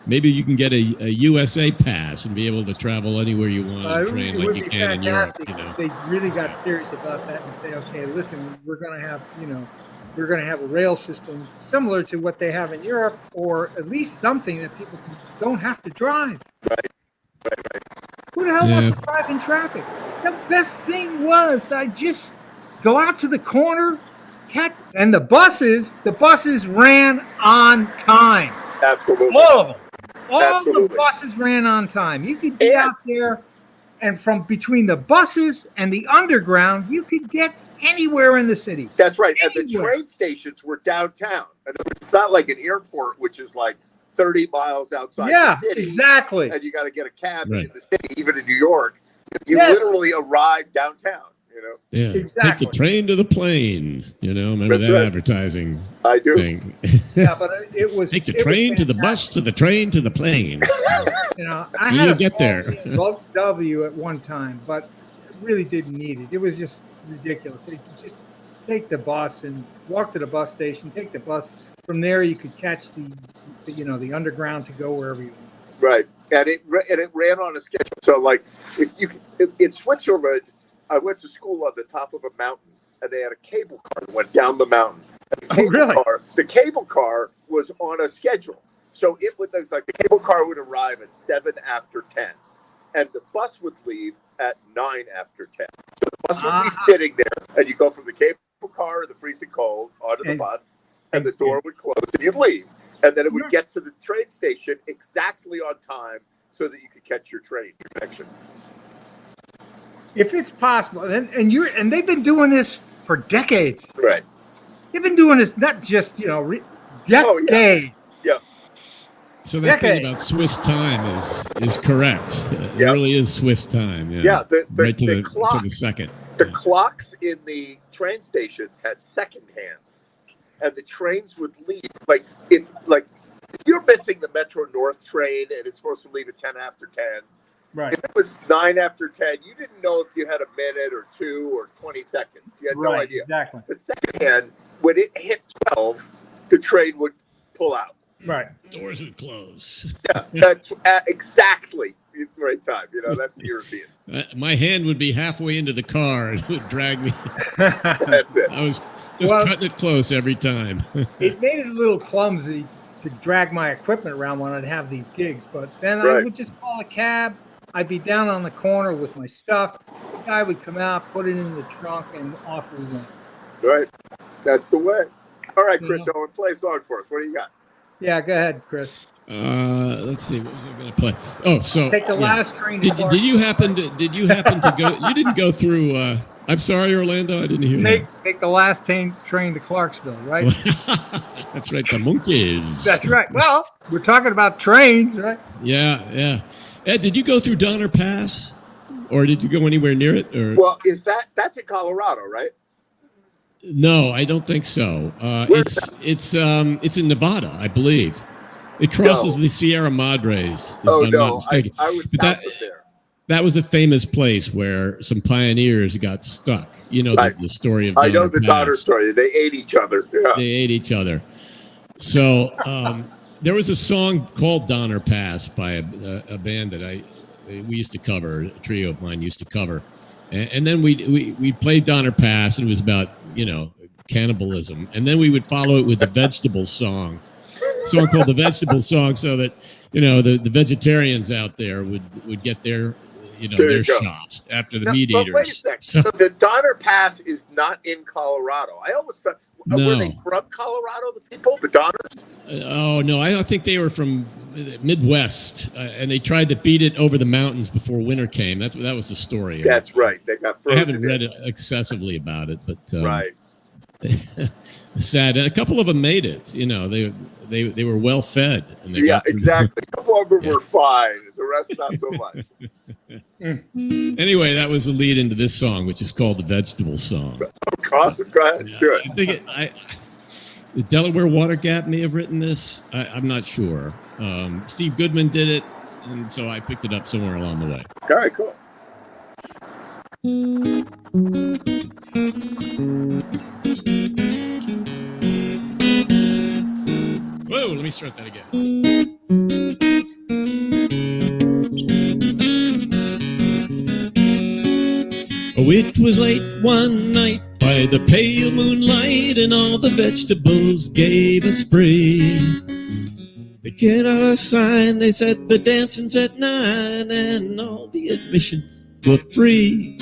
Maybe you can get a USA pass and be able to travel anywhere you want on a train like you can in Europe. If they really got serious about that and say, okay, listen, we're going to have, we're going to have a rail system similar to what they have in Europe, or at least something that people don't have to drive. Right. Who the hell wants to drive in traffic? The best thing was I just go out to the corner, and the buses ran on time. Absolutely. All of them. All Absolutely. the buses ran on time. You could get out there, and from between the buses and the underground, you could get anywhere in the city. That's right. Anywhere. And the train stations were downtown. And it's not like an airport, which is like 30 miles outside the city. Yeah, exactly. And you got to get a cab in the city, even in New York. You Yes. literally arrive downtown, Yeah. Exactly. Take the train to the plane. Remember That's that right. advertising I do. thing? Yeah, but it was. Take the train to the bus to the train to the plane. I You had a get there. W at one time, but really didn't need it. It was just ridiculous. You could just take the bus and walk to the bus station. Take the bus. From there, you could catch the underground to go wherever you want. Right. And it ran on a schedule. So, like, in Switzerland, I went to school on the top of a mountain, and they had a cable car that went down the mountain. And the cable car was on a schedule. So it was like the cable car would arrive at 7 after 10, and the bus would leave at 9 after 10. So the bus would be sitting there, and you go from the cable car in the freezing cold onto the bus, and the door would close, and you'd leave, and then it would get to the train station exactly on time, so that you could catch your train connection. If it's possible, and they've been doing this for decades. Right. They've been doing this not just decades. Yeah. So that thing about Swiss time is correct. It really is Swiss time. Yeah. Yeah. Right to clock, to the second. The clocks in the train stations had second hands, and the trains would leave if you're missing the Metro North train and it's supposed to leave at 10 after 10. Right. If it was 9 after 10, you didn't know if you had a minute or 2 or 20 seconds. You had no idea. Exactly. The second hand, when it hit 12, the train would pull out. Right. Doors would close. Yeah, that's exactly the right time. That's the European. My hand would be halfway into the car and it would drag me. That's it. I was just cutting it close every time. It made it a little clumsy to drag my equipment around when I'd have these gigs, but then I would just call a cab. I'd be down on the corner with my stuff. The guy would come out, put it in the trunk, and off we went. Right. That's the way. All right, Chris Owen, play a song for us. What do you got? Yeah, go ahead, Chris. Let's see. What was I going to play? Oh, so Take the last train. Did you happen to go? You didn't go through. I'm sorry, Orlando. I didn't hear you. Take the last train to Clarksville, right? That's right. The Monkeys. That's right. Well, we're talking about trains, right? Yeah. Ed, did you go through Donner Pass, or did you go anywhere near it? Or well, that's in Colorado, right? No, I don't think so. It's in Nevada, I believe. It crosses the Sierra Madres. If I'm not mistaken. I was south of there. That was a famous place where some pioneers got stuck. You know the story of Donner I know the Pass. Donner story. They ate each other. Yeah. They ate each other. So there was a song called Donner Pass by a band that we used to cover. A trio of mine used to cover, and then we played Donner Pass, and it was about cannibalism, and then we would follow it with the vegetable song. Song called the vegetable song, so that the vegetarians out there would get their their shot after the meat eaters. Wait a second. So the Donner Pass is not in Colorado. I almost thought were they from Colorado? The people, the Donners? Oh no, I don't think they were from the Midwest, and they tried to beat it over the mountains before winter came. That was the story. That's right. They got frozen. I haven't read excessively about it, but right. Sad. A couple of them made it. They were well fed. And they got exactly. A couple of them were fine. The rest not so much. Anyway, that was the lead into this song, which is called the Vegetable Song. Awesome. Go ahead. Sure. I think the Delaware Water Gap may have written this. I'm not sure. Steve Goodman did it, and so I picked it up somewhere along the way. All right, cool. Whoa, let me start that again. Oh, it was late one night by the pale moonlight, and all the vegetables gave us free. They get out a sign, they said the dancing's at 9, and all the admissions were free.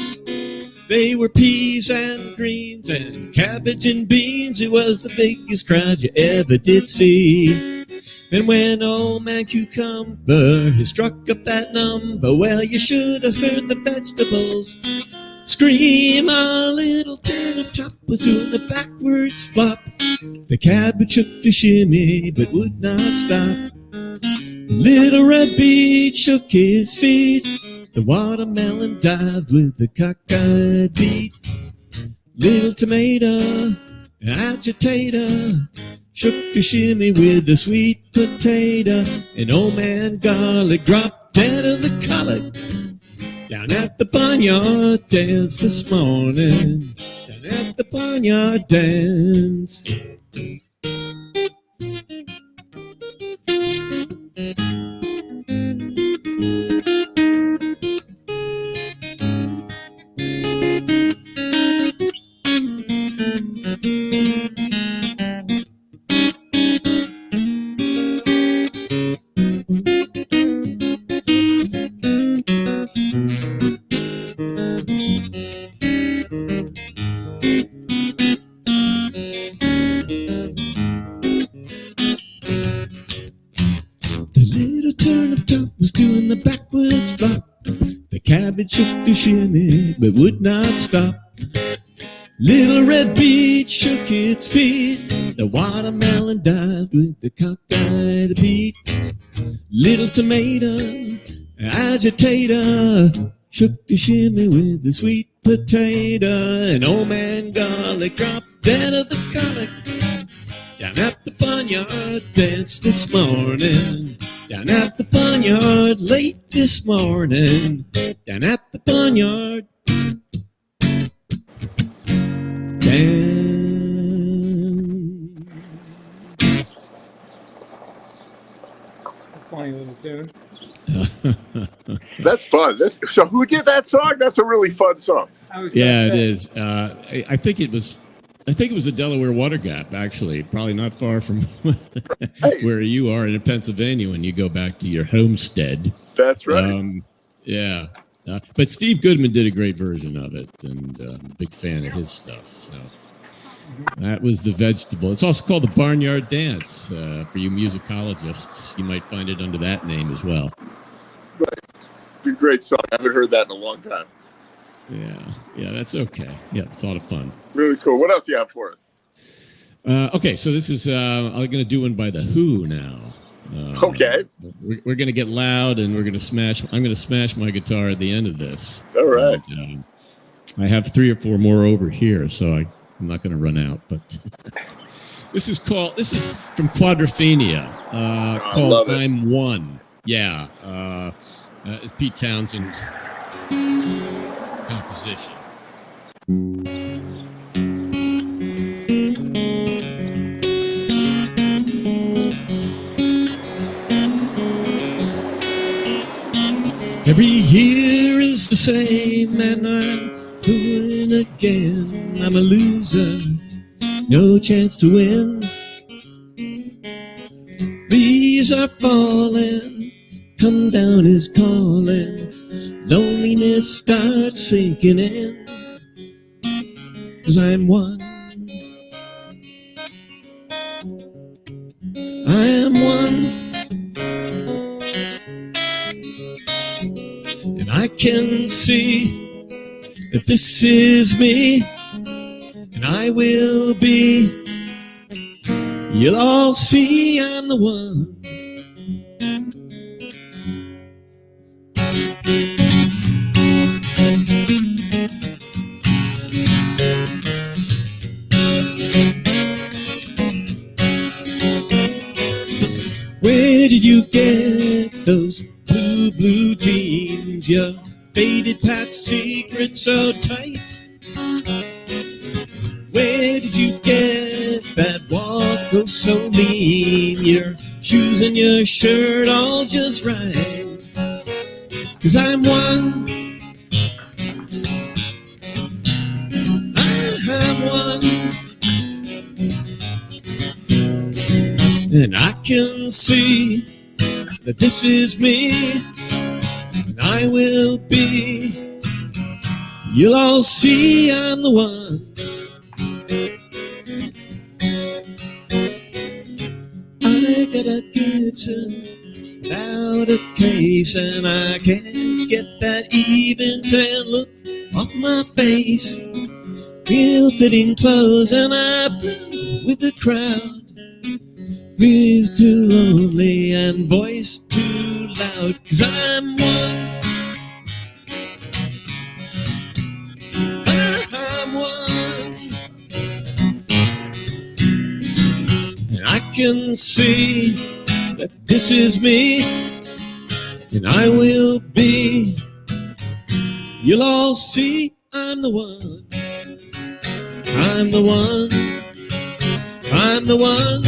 They were peas and greens and cabbage and beans. It was the biggest crowd you ever did see. And when old man Cucumber he struck up that number, well, you should have heard the vegetables scream. A little turnip top was doing the backwards flop. The cabbage shook the shimmy but would not stop. Little red beet shook his feet. The watermelon dived with the cockeyed beet. Little tomato, agitator, shook the shimmy with the sweet potato. And old man garlic dropped dead of the colic down at the barnyard dance this morning. Down at the barnyard dance. rabbit shook to shimmy, but would not stop. Little red beet shook its feet. The watermelon dived with the cockeyed beat. Little tomato, agitator, shook to shimmy with the sweet potato. And old man garlic dropped dead of the colic. Down at the barnyard dance this morning. Down at the barnyard late this morning. Down at the barnyard dance. Funny little tune. That's fun. So who did that song? That's a really fun song. Yeah, it is. I think it was the Delaware Water Gap, actually, probably not far from where you are in Pennsylvania when you go back to your homestead. That's right. Yeah. But Steve Goodman did a great version of it, and I'm a big fan of his stuff. So that was the vegetable. It's also called the Barnyard Dance. For you musicologists, you might find it under that name as well. Right. It's a great song. I haven't heard that in a long time. Yeah, that's okay. Yeah, it's a lot of fun. Really cool. What else do you have for us? Okay, so this is I'm going to do one by the Who now. Okay. We're going to get loud, and we're going to smash. I'm going to smash my guitar at the end of this. All right. And, I have 3 or 4 more over here, so I'm not going to run out. But this is from Quadrophenia, called "I'm One." Yeah, it's Pete Townsend's composition. Every year is the same, and I'm doing again. I'm a loser, no chance to win. Leaves are falling, come down is calling. Loneliness starts sinking in, 'cause I'm one. I am one. And I can see that this is me, and I will be. You'll all see I'm the one. Where did you get those blue jeans? Your faded patch secret so tight. Where did you get that walk oh so mean? Your shoes and your shirt all just right. 'Cause I'm one. I'm one. And I can see that this is me, and I will be. You'll all see I'm the one. I got a Gibson without a case, and I can't get that even tan look off my face. Real fitting clothes, and I blend with the crowd. Breathe too lonely and voice too loud, 'cause I'm one. I'm one. And I can see that this is me, and I will be. You'll all see I'm the one. I'm the one. I'm the one.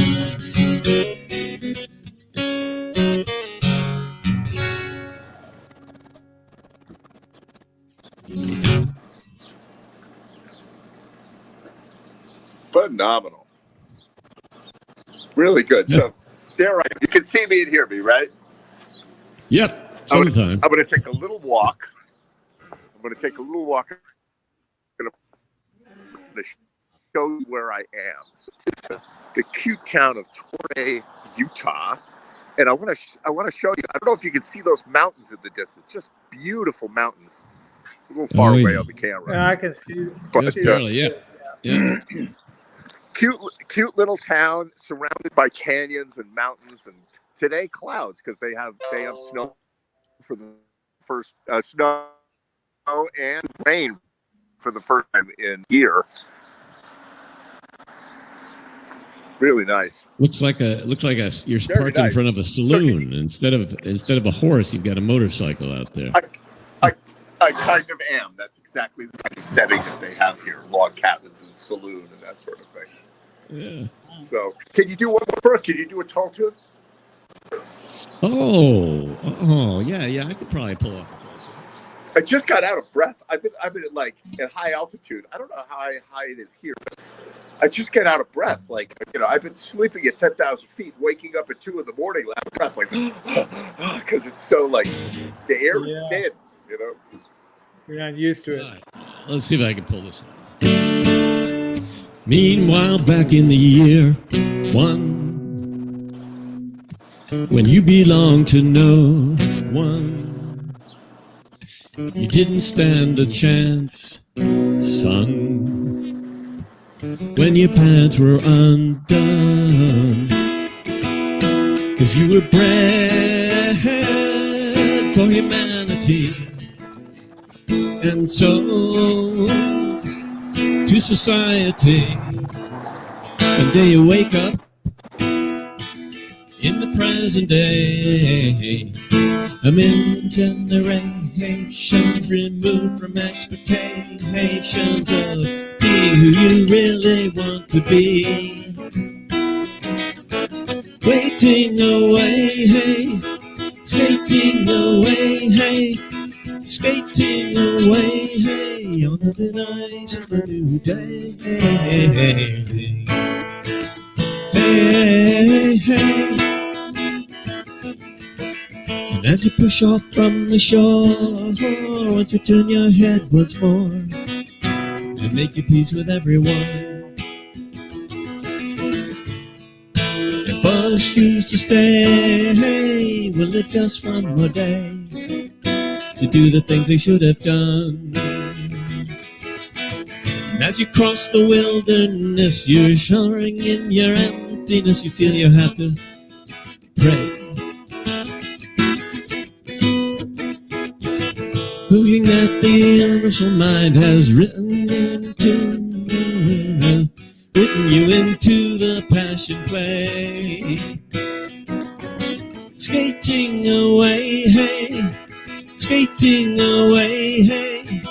Phenomenal. Really good. Yeah. So, there you can see me and hear me, right? Yep. Sometime. I'm going to take a little walk. I'm going to show you where I am. So it's the cute town of Torrey, Utah. And I want to show you. I don't know if you can see those mountains in the distance. Just beautiful mountains. It's a little far Oh, away yeah. on the camera. Yeah, I can see. But, Just barely, yeah. Yeah. cute little town surrounded by canyons and mountains, and today clouds because they have snow for the first snow and rain for the first time in a year. Really nice. Looks like you're Very parked in nice. front of a saloon. Instead of a horse, you've got a motorcycle out there. I kind of am. That's exactly the kind of setting that they have here: log cabins and saloon and that sort of thing. Yeah. So, can you do one more first? Can you do a tall tune? Oh, yeah. I could probably pull off. I just got out of breath. I've been like at high altitude. I don't know how high it is here, but I just get out of breath. Like, I've been sleeping at 10,000 feet, waking up at 2 a.m, out of breath, like, because it's so like the air is thin. You're not used to it. All right. Let's see if I can pull this off. Meanwhile, back in the year 1, when you belonged to no one, you didn't stand a chance, son, when your pants were undone, 'cause you were bred for humanity, and so to society. One day you wake up in the present day, a million generations removed from expectations of being who you really want to be. Waiting away, hey, skating away, hey, skating away, hey, on the thin ice of a new day. Hey, hey. And as you push off from the shore, won't you turn your head once more and make your peace with everyone? If us used to stay, will it just one more day to do the things they should have done? And as you cross the wilderness, you're showering in your emptiness, you feel you have to pray. Hoping that the universal mind has written you into the passion play. Skating away, hey, skating away, hey,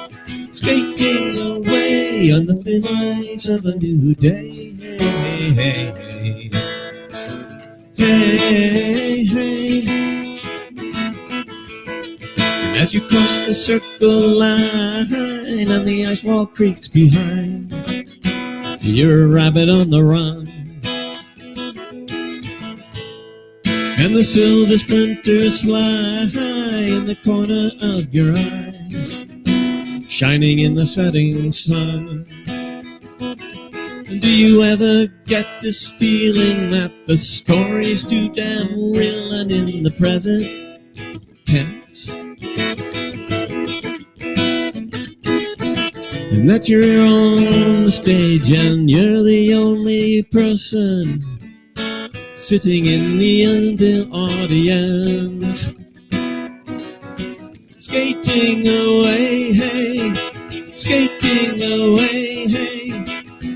skating away on the thin ice of a new day. Hey, hey, hey, hey, hey. And as you cross the circle line and the ice wall creaks behind, you're a rabbit on the run, and the silver splinters fly in the corner of your eye, shining in the setting sun. And do you ever get this feeling that the story's too damn real and in the present tense? And that you're on the stage and you're the only person sitting in the audience, skating away, hey, skating away, hey,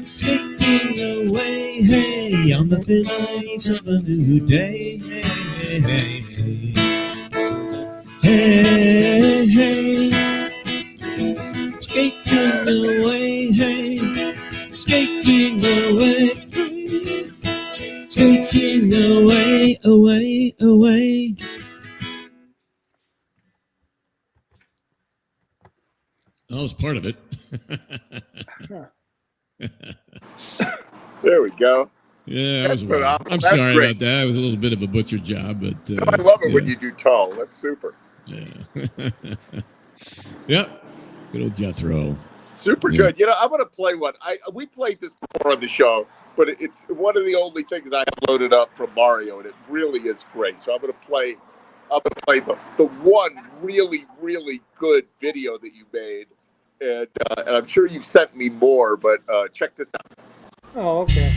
skating away, hey, on the thin ice of a new day. Hey, hey, hey, hey, skating away, hey, skating away, skating away, away, away. That was part of it. There we go. Yeah, that was That's well. phenomenal. I'm That's sorry great. about that. It was a little bit of a butcher job, but I love it yeah. when you do tall. That's super. Yeah. Yep. Good old Jethro. Super Yeah. good. I'm going to play one. We played this before on the show, but it's one of the only things I have loaded up from Mario, and it really is great. So I'm going to play I'm gonna play the one really really good video that you made, and I'm sure you've sent me more, but check this out. Oh, okay.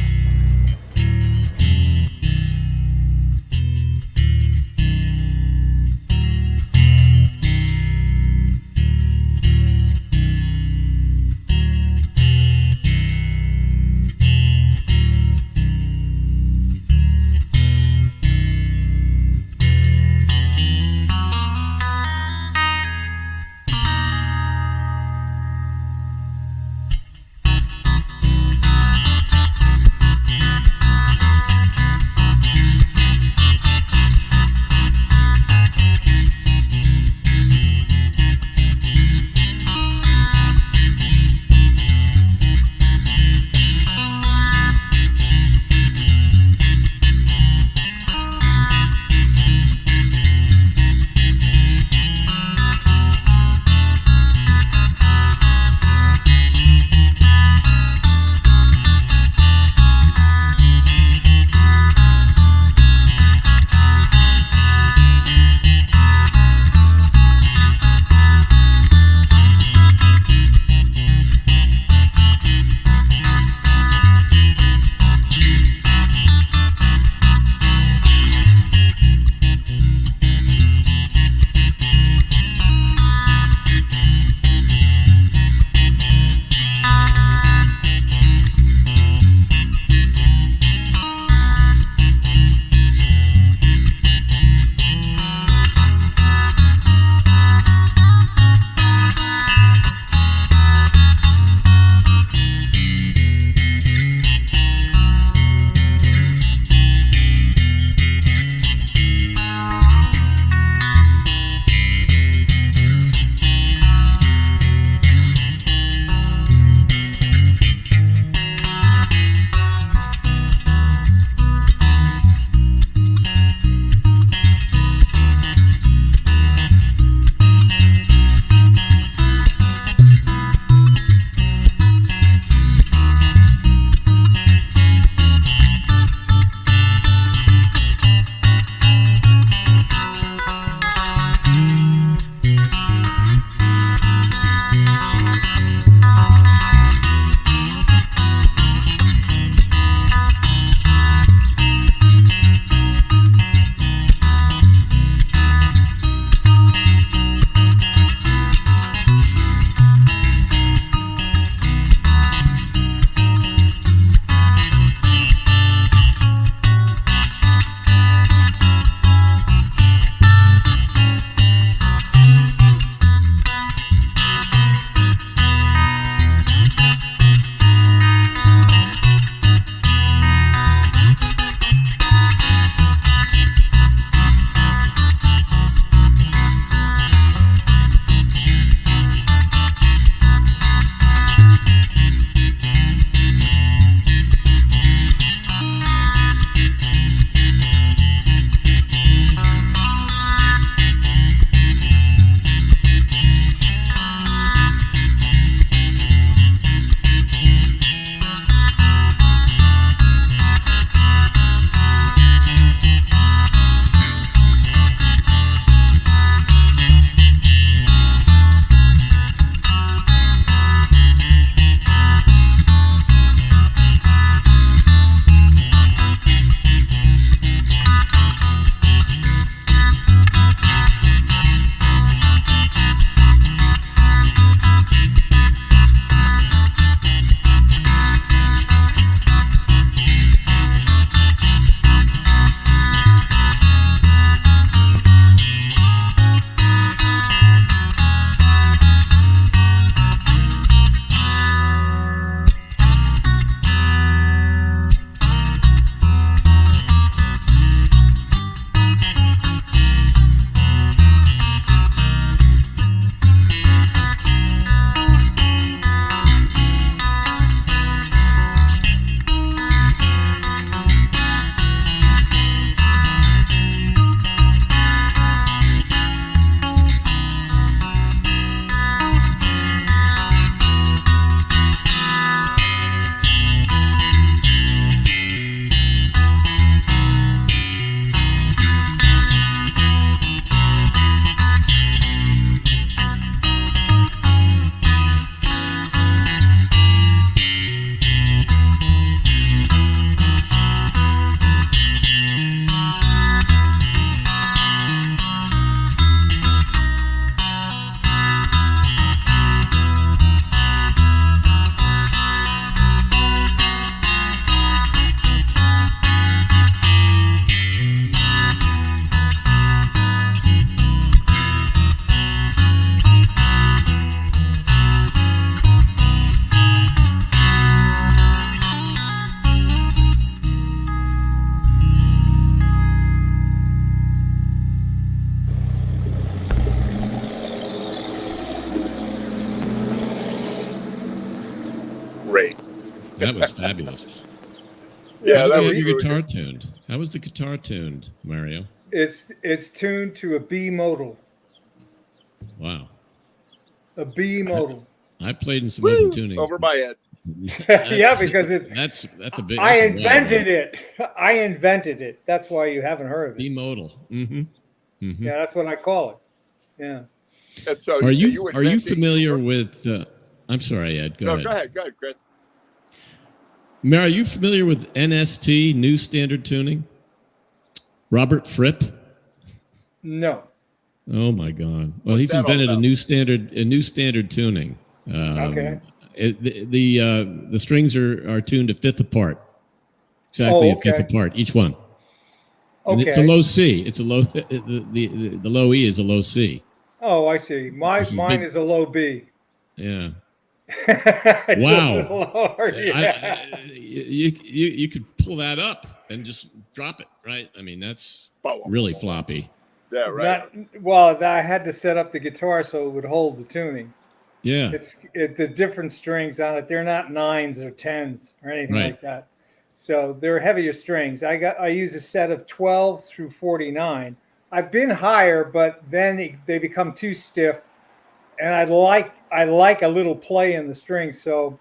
That was fabulous. Yeah, How that did was you get your really guitar good. tuned? How was the guitar tuned, Mario? It's tuned to a B modal. Wow. A B modal. I played in some open tunings. Over my head. Yeah, because it's that's a big. I That's a wild invented one. it. I invented it. That's why you haven't heard of it. Bimodal. Mm-hmm. Mm-hmm. Yeah, that's what I call it. Yeah. And so Are you inventing- familiar with? I'm sorry, Ed. Go No, ahead. go ahead, Chris. Mary, are you familiar with NST, New Standard Tuning? Robert Fripp. No. Oh my God! Well, he's that all invented a about? new standard tuning. Okay. The strings are tuned a fifth apart, exactly Oh, a fifth okay. apart each one. And Okay. it's a low C. It's a low. The low E is a low C. Oh, I see. This is Mine big. is a low B. Yeah. It's a Wow. little lower, yeah. You could pull that up and just drop it, right? I mean, that's really floppy. Yeah, right. I had to set up the guitar so it would hold the tuning. Yeah. The different strings on it. They're not 9s or 10s or anything Right. like that. So they're heavier strings. I use a set of 12 through 49. I've been higher, but then they become too stiff, and I like a little play in the strings. So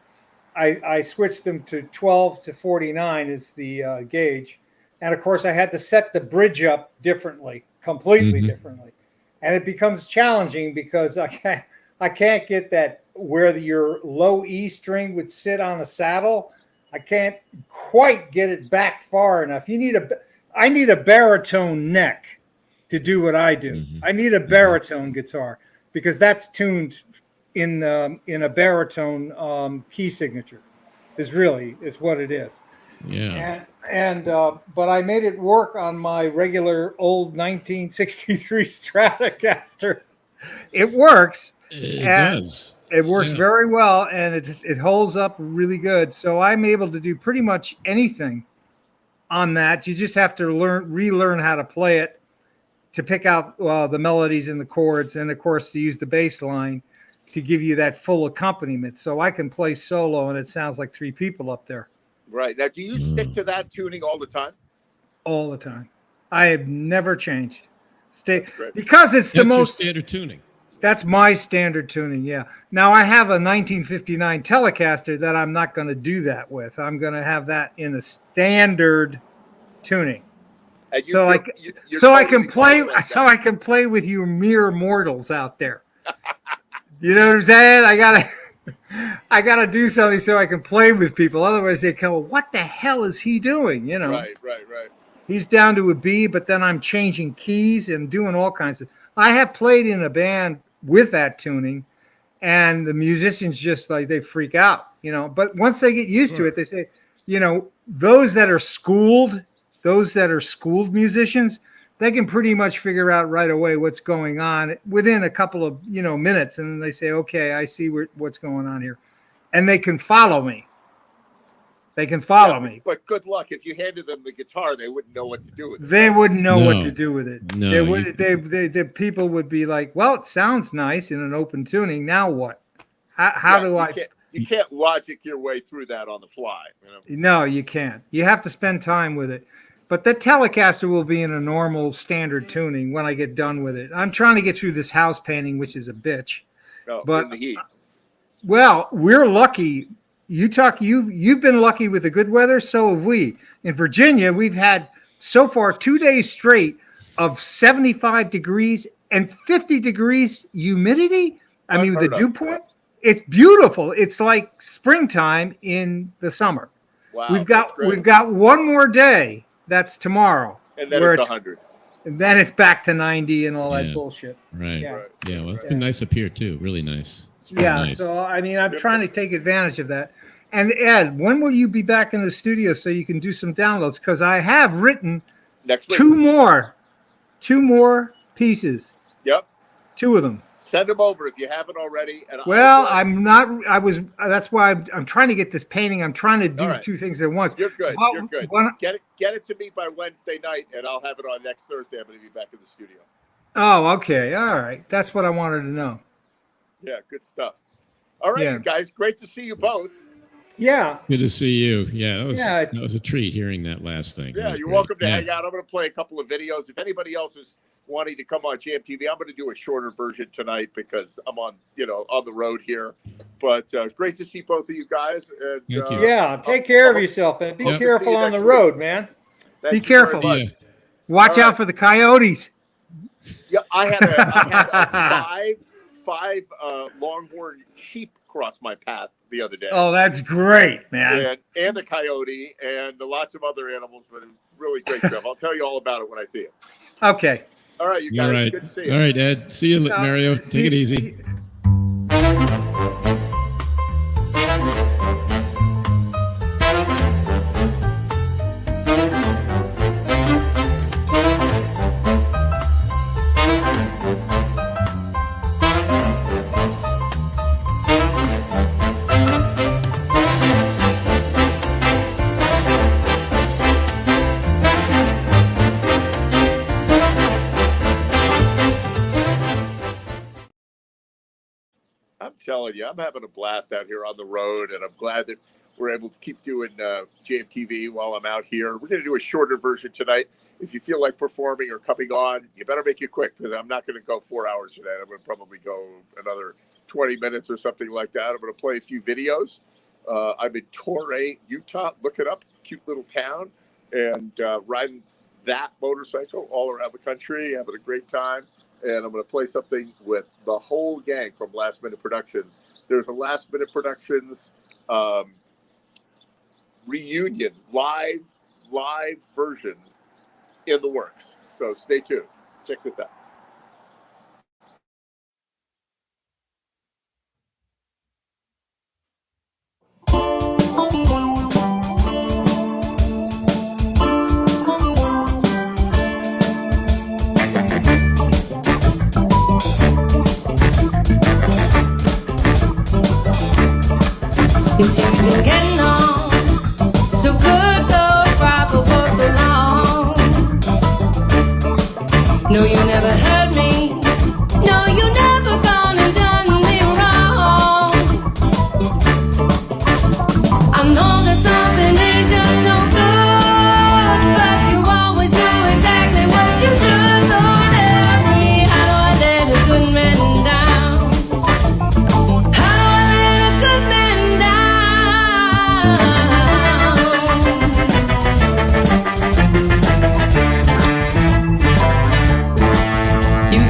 I switched them to 12 to 49 is the gauge, and of course I had to set the bridge up differently, completely Mhm. differently, and it becomes challenging because I can't get that where your low E string would sit on a saddle. I can't quite get it back far enough. I need a baritone neck to do what I do. Mhm. I need a baritone guitar because that's tuned in a baritone key signature. Is what it is. Yeah. But I made it work on my regular old 1963 Stratocaster. It works. It And does. It works Yeah. very well, and it holds up really good. So I'm able to do pretty much anything on that. You just have to relearn how to play it, to pick out the melodies and the chords, and of course to use the bass line to give you that full accompaniment. So I can play solo, and it sounds like 3 people up there Right. Now, do you stick to that tuning all the time? all the time. I have never changed. Great. Because it's the That's your most. standard tuning. That's my standard tuning, yeah. Now I have a 1959 Telecaster that I'm not going to do that with. I'm going to have that in a standard tuning, And you so you're I totally can play. like So that. I can play with you mere mortals out there. You know what I'm saying? I gotta do something so I can play with people. Otherwise, they come, "What the hell is he doing?" You know. Right. He's down to a B, but then I'm changing keys and doing all kinds of. I have played in a band with that tuning, and the musicians just like they freak out, you know. But once they get used to it, they say, you know, those that are schooled musicians, they can pretty much figure out right away what's going on within a couple of minutes, and they say, okay, I see what's going on here, and they can follow me. They can follow me. But good luck. If you handed them the guitar, they wouldn't know what to do with it. They wouldn't know No. what to do with it. No, They would. The people would be like, "Well, it sounds nice in an open tuning. Now what? How Yeah, do I?" You can't logic your way through that on the fly. You know? No, you can't. You have to spend time with it. But the Telecaster will be in a normal standard tuning when I get done with it. I'm trying to get through this house painting, which is a bitch. No, But- in the heat. Well, we're lucky. You've been lucky with the good weather. So have we. In Virginia, we've had so far 2 days straight of 75 degrees and 50 degrees humidity. I mean, the Unheard of. dew point. It's beautiful. It's like springtime in the summer. Wow. we've that's great. got one more day. That's tomorrow. And then where it's 100. and then it's back to 90 and all that Yeah. bullshit. Right. Yeah. Yeah. Well, it's Yeah. been nice up here too. Really nice. It's been Yeah. nice. So I mean, I'm trying to take advantage of that. And Ed, when will you be back in the studio so you can do some downloads? Because I have written Next week. two more pieces. Yep. 2 of them. Send them over if you haven't already. And Well, I'll I'm not. That's why I'm trying to get this painting. I'm trying to do All right. 2 things at once. You're good. Well, You're good. one- Get it to me by Wednesday night, and I'll have it on next Thursday. I'm going to be back in the studio. Oh, okay. All right. That's what I wanted to know. Yeah, good stuff. All right, Yeah. you guys. Great to see you both. Yeah. Good to see you. Yeah, Yeah. that was a treat hearing that last thing. That Yeah, was you're great. welcome to Yeah. hang out. I'm going to play a couple of videos. If anybody else is wanting to come on JMTV, I'm going to do a shorter version tonight because I'm on the road here. But great to see both of you guys. And, Thank you. Yeah. Take care of yourself and be Hope to see careful you on the next road, man. thanks Be very careful. much. Yeah. Watch All out right. for the coyotes. Yeah, I had a five longhorn sheep cross my path the other day. Oh, that's great, man. And a coyote and lots of other animals, but it's really great stuff. I'll tell you all about it when I see it. Okay. All right, you guys. All right. Good to see you. All right, Ed. See you, Mario. Take it easy. I'm telling you, I'm having a blast out here on the road, and I'm glad that we're able to keep doing JMTV while I'm out here. We're going to do a shorter version tonight. If you feel like performing or coming on, you better make it quick because I'm not going to go 4 hours today. I'm going to probably go another 20 minutes or something like that. I'm going to play a few videos. I'm in Torrey, Utah. Look it up. Cute little town. And riding that motorcycle all around the country, having a great time. And I'm going to play something with the whole gang from Last Minute Productions. There's a Last Minute Productions reunion, live version in the works. So stay tuned. Check this out. You seem to be getting on so good, so proper for so long. No, you never hurt me. No, you never gone and done me wrong. I know that something ain't just no good, but you always do exactly what you should. So tell me, how do I let a good man down? How do I let a good man down? You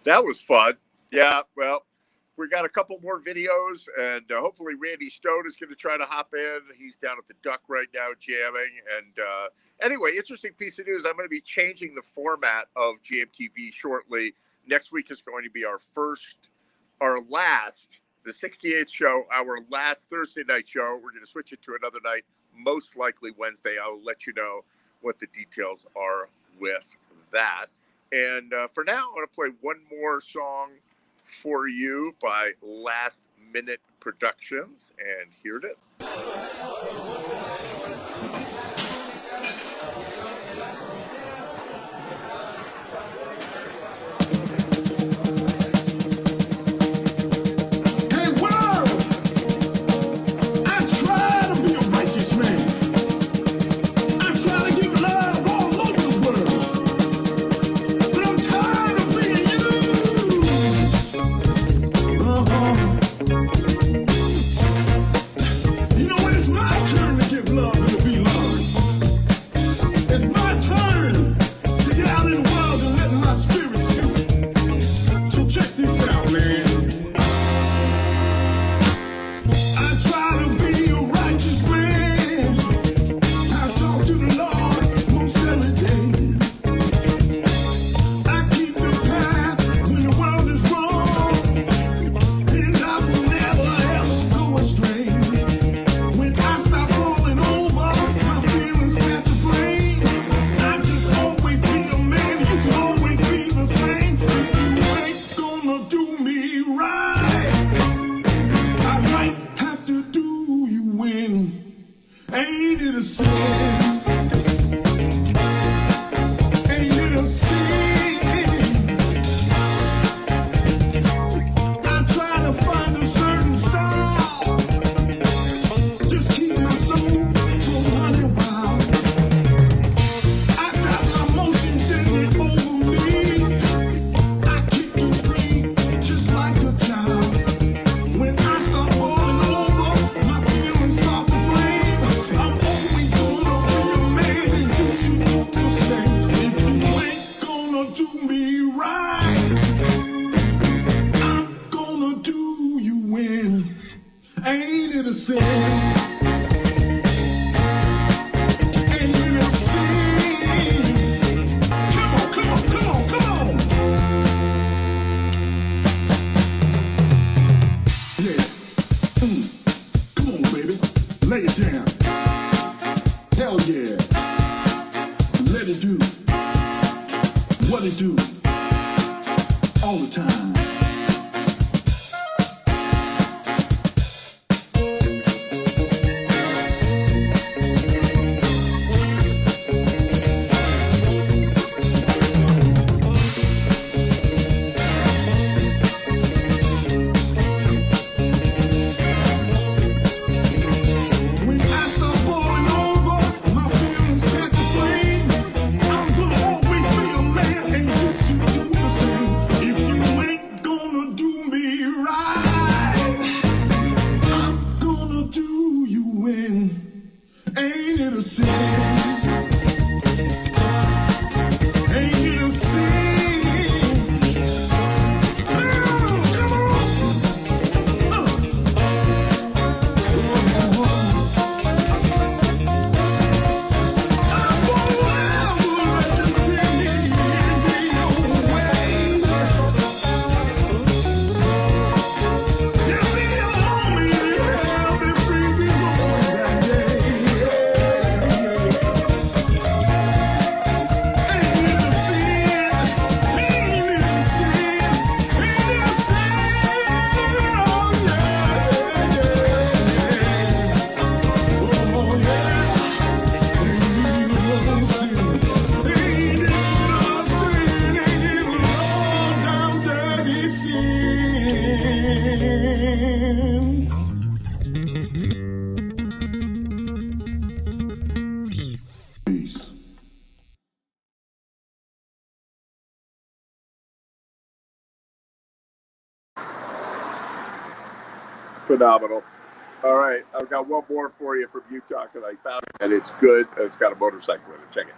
That was fun. Yeah, well, we got a couple more videos, and hopefully Randy Stone is going to try to hop in. He's down at the Duck right now jamming. And anyway, interesting piece of news. I'm going to be changing the format of GMTV shortly. Next week is going to be our last, the 68th show, our last Thursday night show. We're going to switch it to another night, most likely Wednesday. I'll let you know what the details are with that. And for now, I'm going to play one more song for you by Last Minute Productions. And here it is. Hey, world! I try to be a righteous man. I try to give love all over the world. But I'm tired of being used. You know what? It's my turn to give love and to be loved. It's my turn to get out in the world and let my spirit speak. So check this out, man. I try to be a righteous man. I talk to the Lord most every day. I keep the path when the world is wrong, and I will never ever go astray. When I stop falling over, my feelings catch a flame. I just always be a man, you should always be the same. If you ain't gonna do me right, I might have to do you in. Ain't it a sin? Ain't it a sin? I try to find a certain style. Just keep my soul from running wild. I got my emotions in it over me. I keep you free, just like a child. When I start falling over, my feelings start to flame. I'm always gonna be a man, and you should do the same. If you ain't gonna do me right, I'm gonna do you in. Ain't it a sin? Ain't it a sin? Come on, come on, come on, come on. Yeah. Come on, baby. Lay it down. Hell yeah. Let it do what it do all the time. When I start falling over, my feelings catch a flame. I'm gonna always be a man, and you should do the same. If you ain't gonna do me right, I'm gonna do you in. Ain't it a sin? Ain't it a sin? Come on. Peace. Phenomenal. All right, I've got one more for you from Utah because I found it, and it's good. It's got a motorcycle in it. Check it.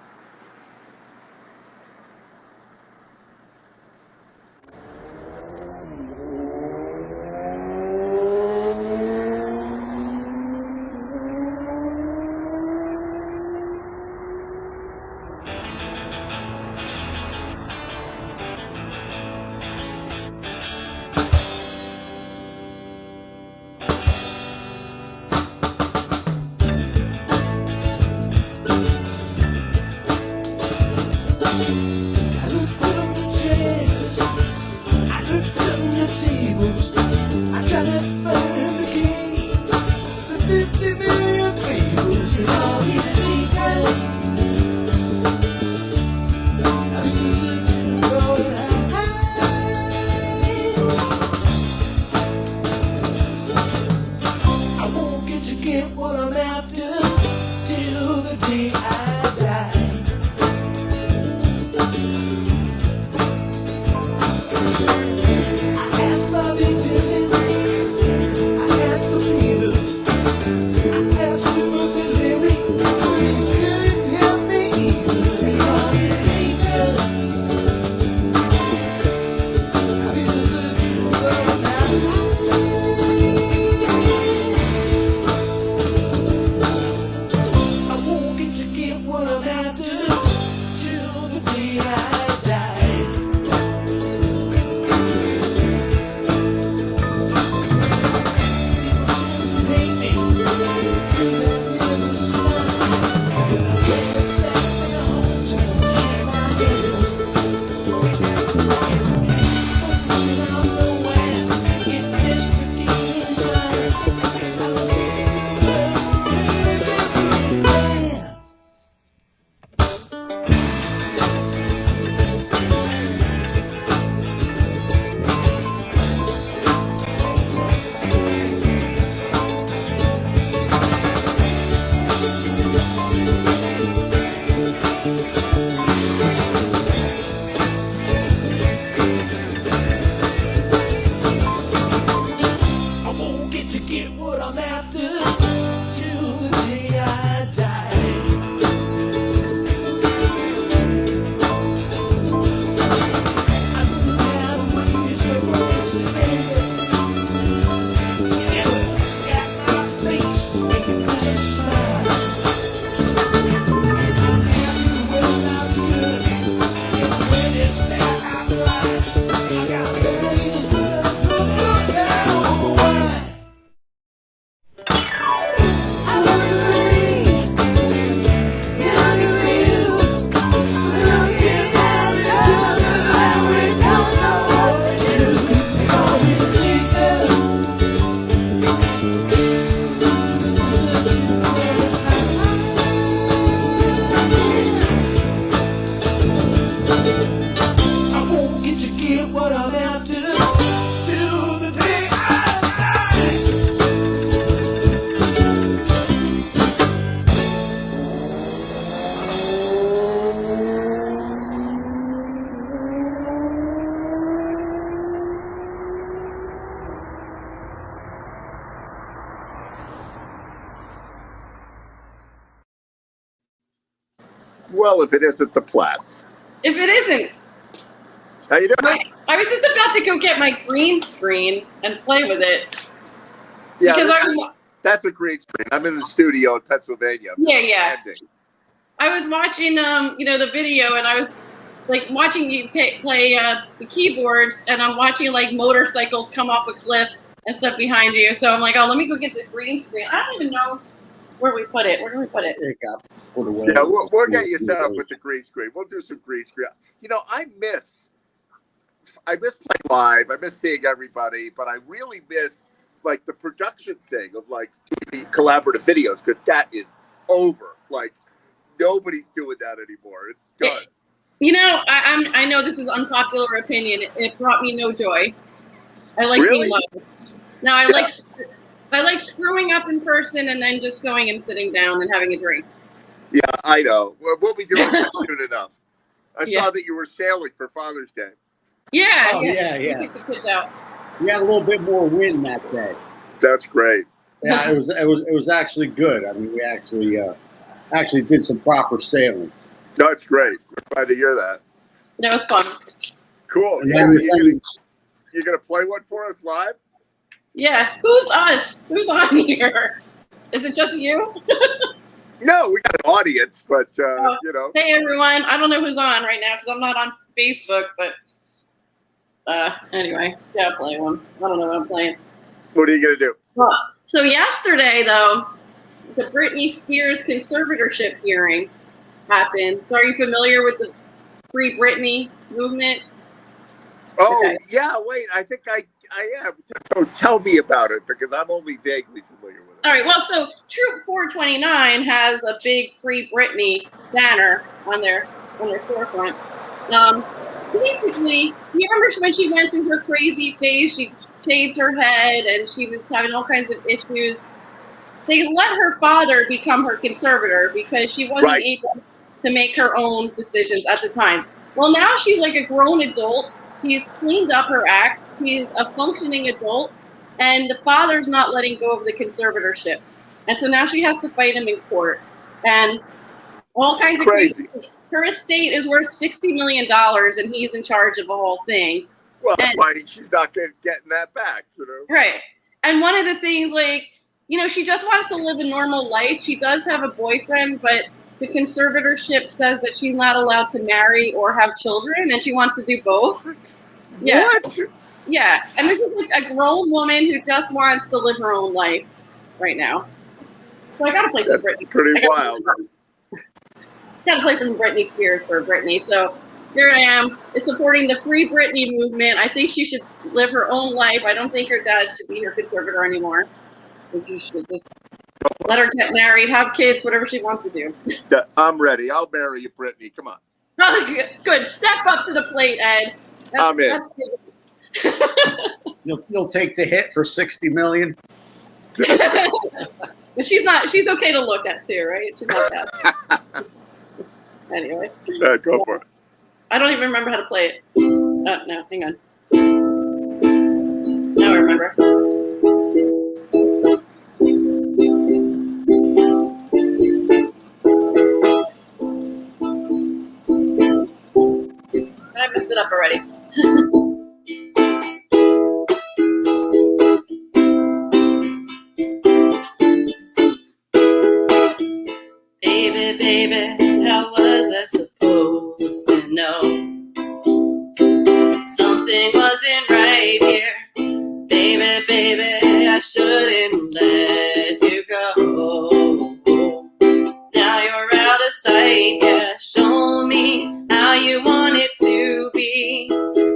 I won't get to get what I'm after till the day I die. Well, if it isn't the Platts. If it isn't, How you doing? I was just about to go get my green screen and play with it. Yeah, because that's a green screen. I'm in the studio in Pennsylvania. Yeah. Ending. I was watching, the video, and I was like watching you play the keyboards, and I'm watching like motorcycles come off a cliff and stuff behind you. So I'm like, oh, let me go get the green screen. I don't even know where we put it. Where do we put it? It got put away. Yeah, we'll get you set up with the green screen. We'll do some green screen. You know, I miss playing live. I miss seeing everybody, but I really miss like the production thing of like doing the collaborative videos, because that is over. Like nobody's doing that anymore. It's done. You know, I know this is unpopular opinion. It brought me no joy. I like Really? being live. No, I like screwing up in person and then just going and sitting down and having a drink. Yeah, I know. We'll be doing that soon enough. I Yeah. saw that you were sailing for Father's Day. Yeah, Oh, yeah. We kicked the kids out. We had a little bit more wind that day. That's great. Yeah, it was actually good. I mean, we actually did some proper sailing. No, it's great. We're glad to hear that. That was fun. Cool. And Yeah, then you gonna play one for us live? Yeah, who's us? Who's on here? Is it just you? No, we got an audience, but Oh. you know. Hey everyone, I don't know who's on right now because I'm not on Facebook, but anyway, yeah, I'll play one. I don't know what I'm playing. What are you gonna do? So yesterday, though, the Britney Spears conservatorship hearing happened. So are you familiar with the Free Britney movement? Oh, Okay. yeah. Wait, I think I am. So tell me about it, because I'm only vaguely familiar with it. All right. Well, so Troop 429 has a big Free Britney banner on their storefront. Basically, you remember when she went through her crazy phase? She shaved her head and she was having all kinds of issues. They let her father become her conservator because she wasn't Right. able to make her own decisions at the time. Well, now she's like a grown adult. She's cleaned up her act. She's a functioning adult, and the father's not letting go of the conservatorship. And so now she has to fight him in court. And all kinds of Crazy. Her estate is worth $60 million, and he's in charge of the whole thing. Well, And- why she's not getting that back, you know? Right. And one of the things, like, you know, she just wants to live a normal life. She does have a boyfriend, but the conservatorship says that she's not allowed to marry or have children, and she wants to do both. Yeah. What? Yeah. And this is like a grown woman who just wants to live her own life right now. So I gotta play some That's Britney. pretty I gotta wild. Gotta play some Britney Spears for Britney. So here I am, is supporting the Free Britney movement. I think she should live her own life. I don't think her dad should be her conservator anymore. I think she should just let her get married, have kids, whatever she wants to do. I'm ready. I'll marry you, Brittany. Come on. Good. Step up to the plate, Ed. I'm in. You'll take the hit for $60 million. But she's okay to look at too, right? She's not bad. Anyway, Go for it. I don't even remember how to play it. Oh, no, hang on. Now I remember. I have to sit up already. baby, how was I supposed to know? Something wasn't right here. Baby, baby, I shouldn't let you go. Now you're out of sight, yeah. Show me how you want it to be.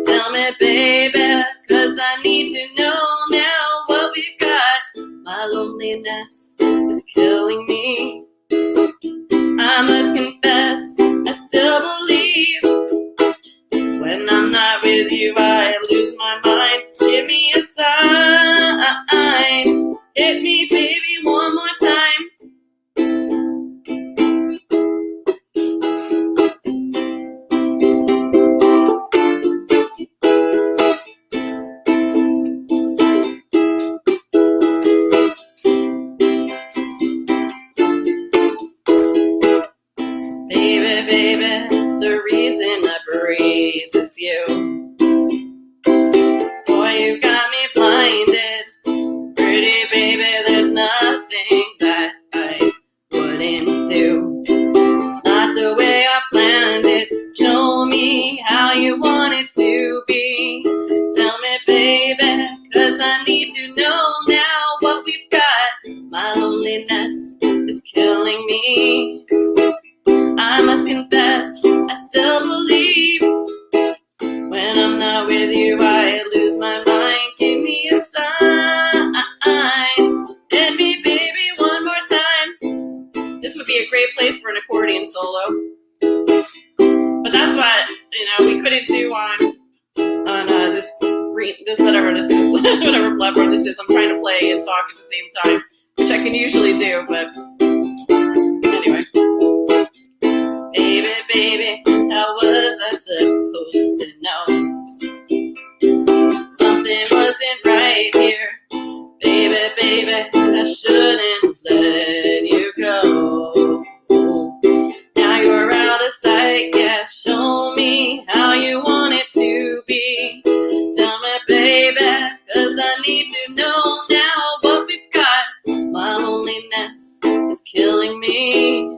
Tell me, baby, 'cause I need to know now what we've got. My loneliness is killing me. I must confess, I still believe. When I'm not with you, I lose my mind. Give me a sign. Hit me, baby, one more time. Baby, baby, the reason I breathe is you. Boy, you got me blinded. Pretty baby, there's nothing that I wouldn't do. It's not the way I planned it. Show me how you want it to be. Tell me, baby, 'cause I need to know now what we've got. My loneliness is killing me. I must confess, I still believe. When I'm not with you, I lose my mind. Give me a sign. Hit me, baby, one more time. This would be a great place for an accordion solo. But that's what, we couldn't do on this whatever this is, whatever platform this is. I'm trying to play and talk at the same time, which I can usually do, but anyway. Baby, baby, how was I supposed to know? Something wasn't right here. Baby, baby, I shouldn't let you go. Now you're out of sight, yeah. Show me how you want it to be. Tell me, baby, 'cause I need to know now what we've got. My loneliness is killing me.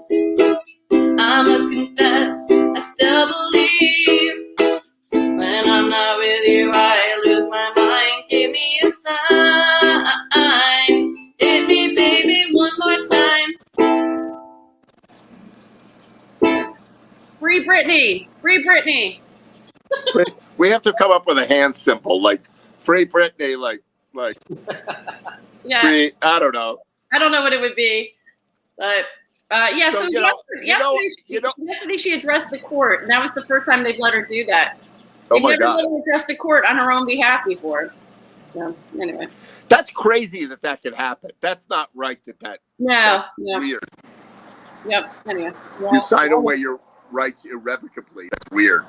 I must confess, I still believe. When I'm not with you, I lose my mind. Give me a sign. Hit me, baby, one more time. Free Britney! Free Britney! We have to come up with a hand symbol, like Free Britney, like Yeah, free, I don't know. I don't know what it would be, but yeah. So, yesterday she addressed the court, and that was the first time they've let her do that. Oh They've my never God. let her address the court on her own behalf before. So anyway, That's crazy that could happen. That's not right that's no. weird. Yep. Anyway, You sign away your rights irrevocably. That's weird.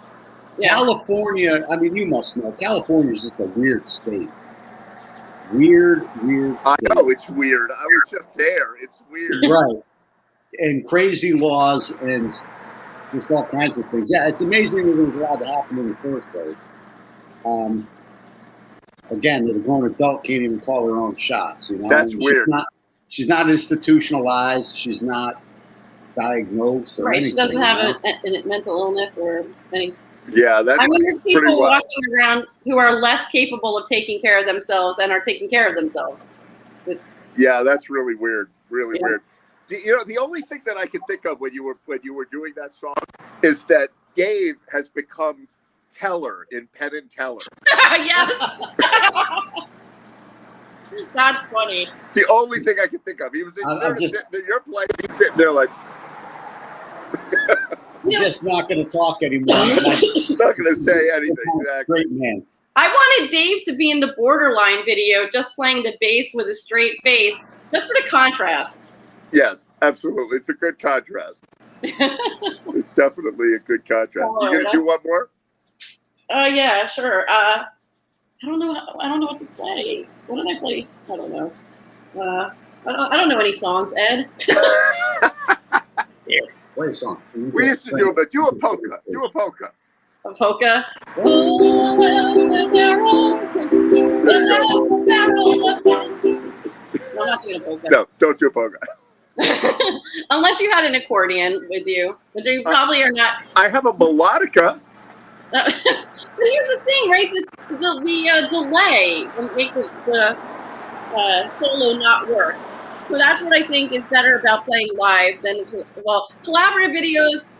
yeah. California, I mean, you must know, California is just a weird state. Weird I state. know, it's weird. I was just there. It's weird. Right. And crazy laws and just all kinds of things. Yeah, it's amazing that it was allowed to happen in the first place. Again, that a grown adult can't even call her own shots. That's weird. She's not institutionalized. She's not diagnosed or Right. anything. She doesn't have a mental illness or anything. Yeah, that's I mean, there's pretty people wild. walking around who are less capable of taking care of themselves and are taking care of themselves. Yeah, that's really weird. Really Yeah. weird. The only thing that I could think of when you were doing that song is that Dave has become Teller in Penn and Teller. Yes. That's funny. It's the only thing I could think of. He was sitting in your place. He's sitting there like, I'm just not going to talk anymore. not going to say anything. Exactly. Great man. I wanted Dave to be in the Borderline video, just playing the bass with a straight face, just for the contrast. Yes, absolutely. It's a good contrast. It's definitely a good contrast. Oh, You gonna do one more? Oh yeah, sure. I don't know what to play. What did I play? I don't know. I don't know any songs, Ed. Play a song. We used to do a polka. Do a polka. A polka. I'm not doing a polka. No, don't do a polka. Unless you had an accordion with you, but you probably are not. I have a melodica. But here's the thing, right? The delay will make the solo not work. So that's what I think is better about playing live than collaborative videos.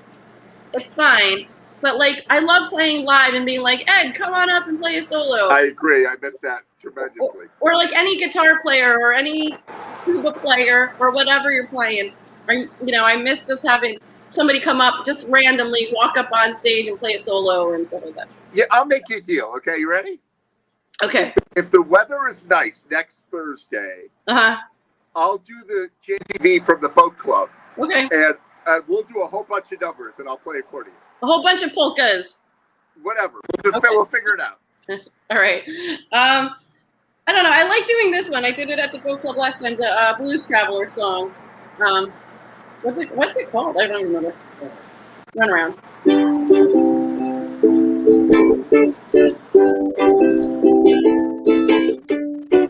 It's fine, but like I love playing live and being like, Ed, come on up and play a solo. I agree. I miss that tremendously. Or like any guitar player or any tuba player or whatever you're playing. Or, I miss just having somebody come up, just randomly walk up on stage and play a solo and stuff like that. Yeah, I'll make you a deal. Okay, you ready? Okay. If the weather is nice next Thursday, I'll do the JTV from the boat club. Okay. And we'll do a whole bunch of numbers, and I'll play accordion. A whole bunch of polkas. Whatever. We'll figure it out. All right. I don't know. I like doing this one. I did it at the boat club last time. The Blues Traveler song. What's it called? I don't remember. Run around.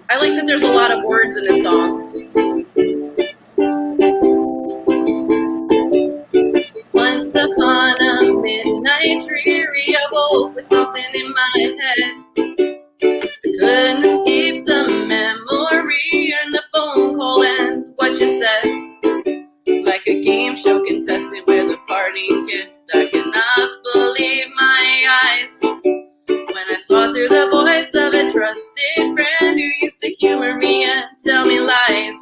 I like that there's a lot of words in this song. Once upon a midnight dreary, I woke with something in my head. I couldn't escape the memory and the phone call and what you said. Like a game show contestant with a parting gift, I cannot believe my eyes when I saw through the voice of a trusted friend who used to humor me and tell me lies.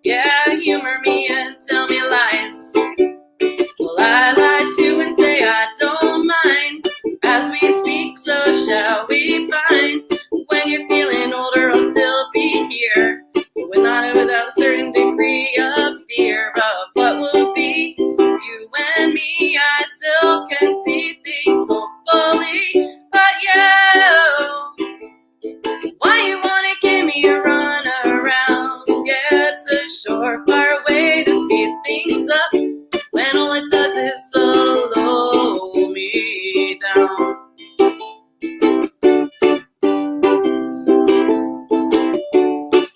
Yeah, humor me and tell me lies. Well, I lie too and say I don't mind. As we speak, so shall we find. When you're feeling older, I'll still be here, but not without a certain degree of fear of what will be. You and me, I still can see things hopefully, but you, why you wanna give me a run around? Yeah, it's a surefire way to speed things up when all it does is slow me down.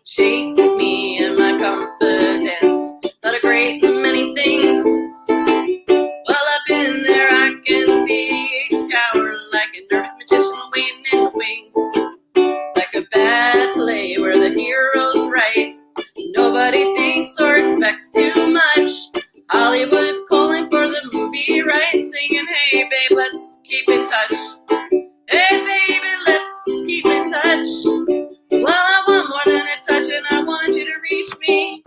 Shake me in my confidence, not a great many things. Well, up in there I can see a coward like a nervous magician waiting in the wings. Like a bad play where the hero's right, nobody thinks or expects too much. Hollywood's calling for the movie rights, singing, hey babe, let's keep in touch. Hey baby, let's keep in touch. Well, I want more than a touch, and I want you to reach me.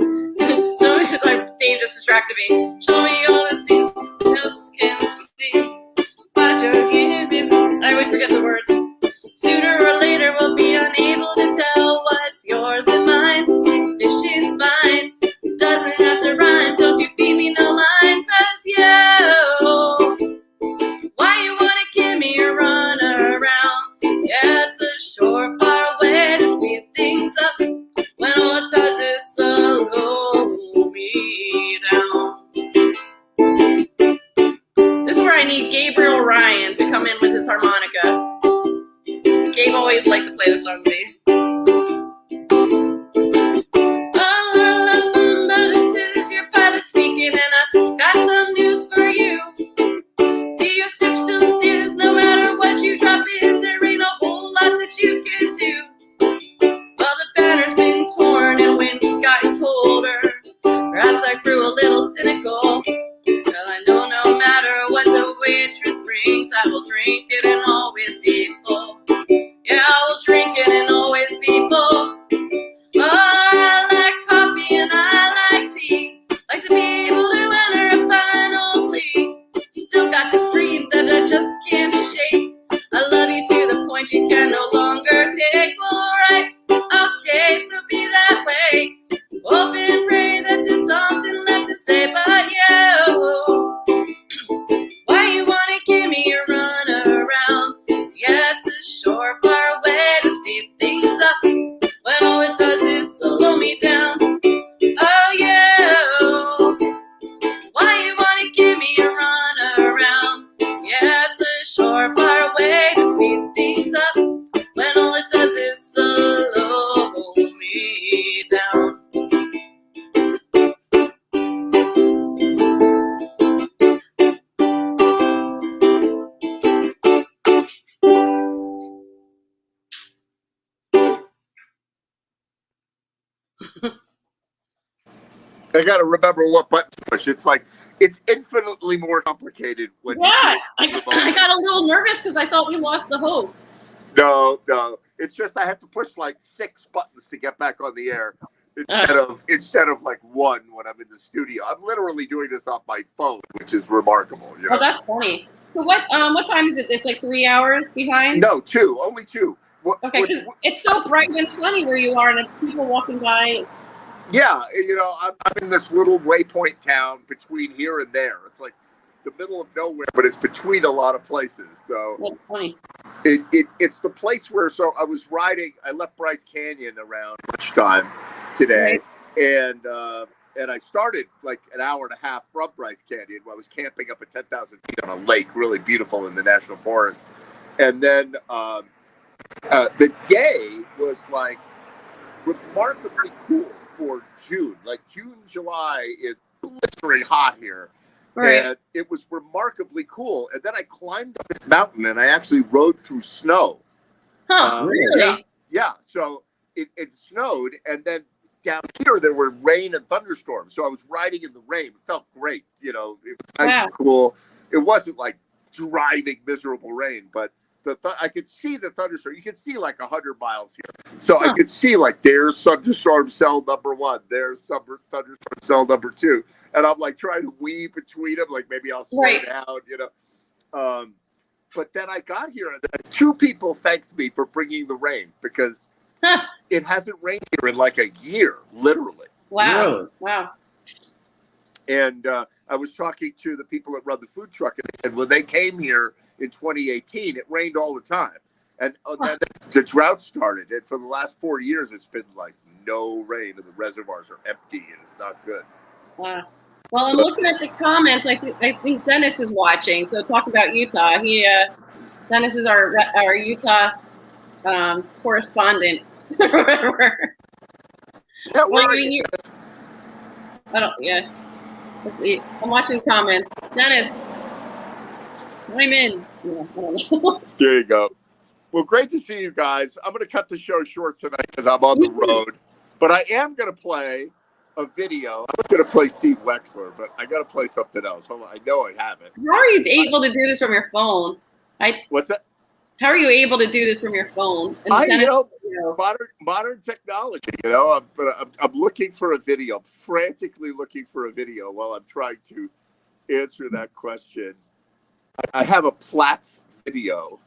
Dave just distracted me. Show me all the things no else can see. Watch your give. I always forget the words. Sooner or later, we'll be unable to tell what's yours and mine. Fish is fine. Doesn't have to rhyme. Don't you feed me no line, 'cause you. Why you wanna give me a run around? Yeah, it's a surefire way to speed things up when all it does is slow me down. This is where I need Gabriel Ryan to come in with his harmonica. Gabe always liked to play this song to me. This is your pilot speaking, and I got some news for you. See, your ship still steers no matter what you drop in. There ain't a whole lot that you can do. Well, the banner's been torn and wind's gotten colder. Perhaps I grew a little cynical. Well, I know no matter what the waitress brings, I will drink it and always be full. Yeah, I will drink it and always be full. Oh, I like coffee and I like tea. Like to be able to enter a final plea. Still got this dream that I just can't shake. I love you to the point you can no longer take. Well, alright, okay, so be that way. Hope and pray that there's something left to say, but you. Why you wanna give me a run around? Yeah, it's a surefire way to speed things up when all it does is slow me down. Oh, yeah. Why you wanna give me a run around? Yeah, it's a surefire way to speed things up when all it does is slow me down. I got to remember what button to push. It's like it's infinitely more complicated when. Yeah, you I got a little nervous because I thought we lost the host. No. It's just I have to push like 6 buttons to get back on the air instead of like 1 when I'm in the studio. I'm literally doing this off my phone, which is remarkable. You know? Oh, that's funny. So what time is it? It's like 3 hours behind? No, 2. Only 2. Okay, 'cause it's so bright and sunny where you are, and people walking by. Yeah, you know, I'm in this little waypoint town between here and there. It's like the middle of nowhere, but it's between a lot of places. So That's funny. it's the place where. So I was riding. I left Bryce Canyon around lunchtime today, and I started like an hour and a half from Bryce Canyon. Where I was camping up at 10,000 feet on a lake, really beautiful in the national forest, and then the day was like remarkably cool for June. Like June, July is blistering hot here. Right. And it was remarkably cool. And then I climbed up this mountain and I actually rode through snow. Huh, really? Yeah. So it snowed. And then down here, there were rain and thunderstorms. So I was riding in the rain. It felt great. You know, it was nice and cool. It wasn't like driving miserable rain, but I could see the thunderstorm. You could see like 100 miles here. So I could see like there's thunderstorm cell number 1. There's thunderstorm cell number 2. And I'm like trying to weave between them. Like maybe I'll slow down, you know. But then I got here and then 2 people thanked me for bringing the rain because it hasn't rained here in like a year, literally. Wow. Really? Wow. And I was talking to the people that run the food truck and they said when they came here in 2018, it rained all the time. And then the drought started. And for the last 4 years, it's been like no rain and the reservoirs are empty and it's not good. Wow. Well, I'm looking at the comments. I think Dennis is watching. So talk about Utah. Dennis is our Utah correspondent. Yeah, where are you? I don't. Yeah. Let's see. I'm watching comments. Dennis, I'm in. Yeah, I don't know. There you go. Well, great to see you guys. I'm going to cut the show short tonight because I'm on the road. But I am going to play a video. I was going to play Steve Wexler, but I got to play something else. Hold on. I know I have it. How are you able to do this from your phone? What's that? How are you able to do this from your phone? Modern technology. You know, I'm looking for a video. I'm frantically looking for a video while I'm trying to answer that question. I have a Platts video.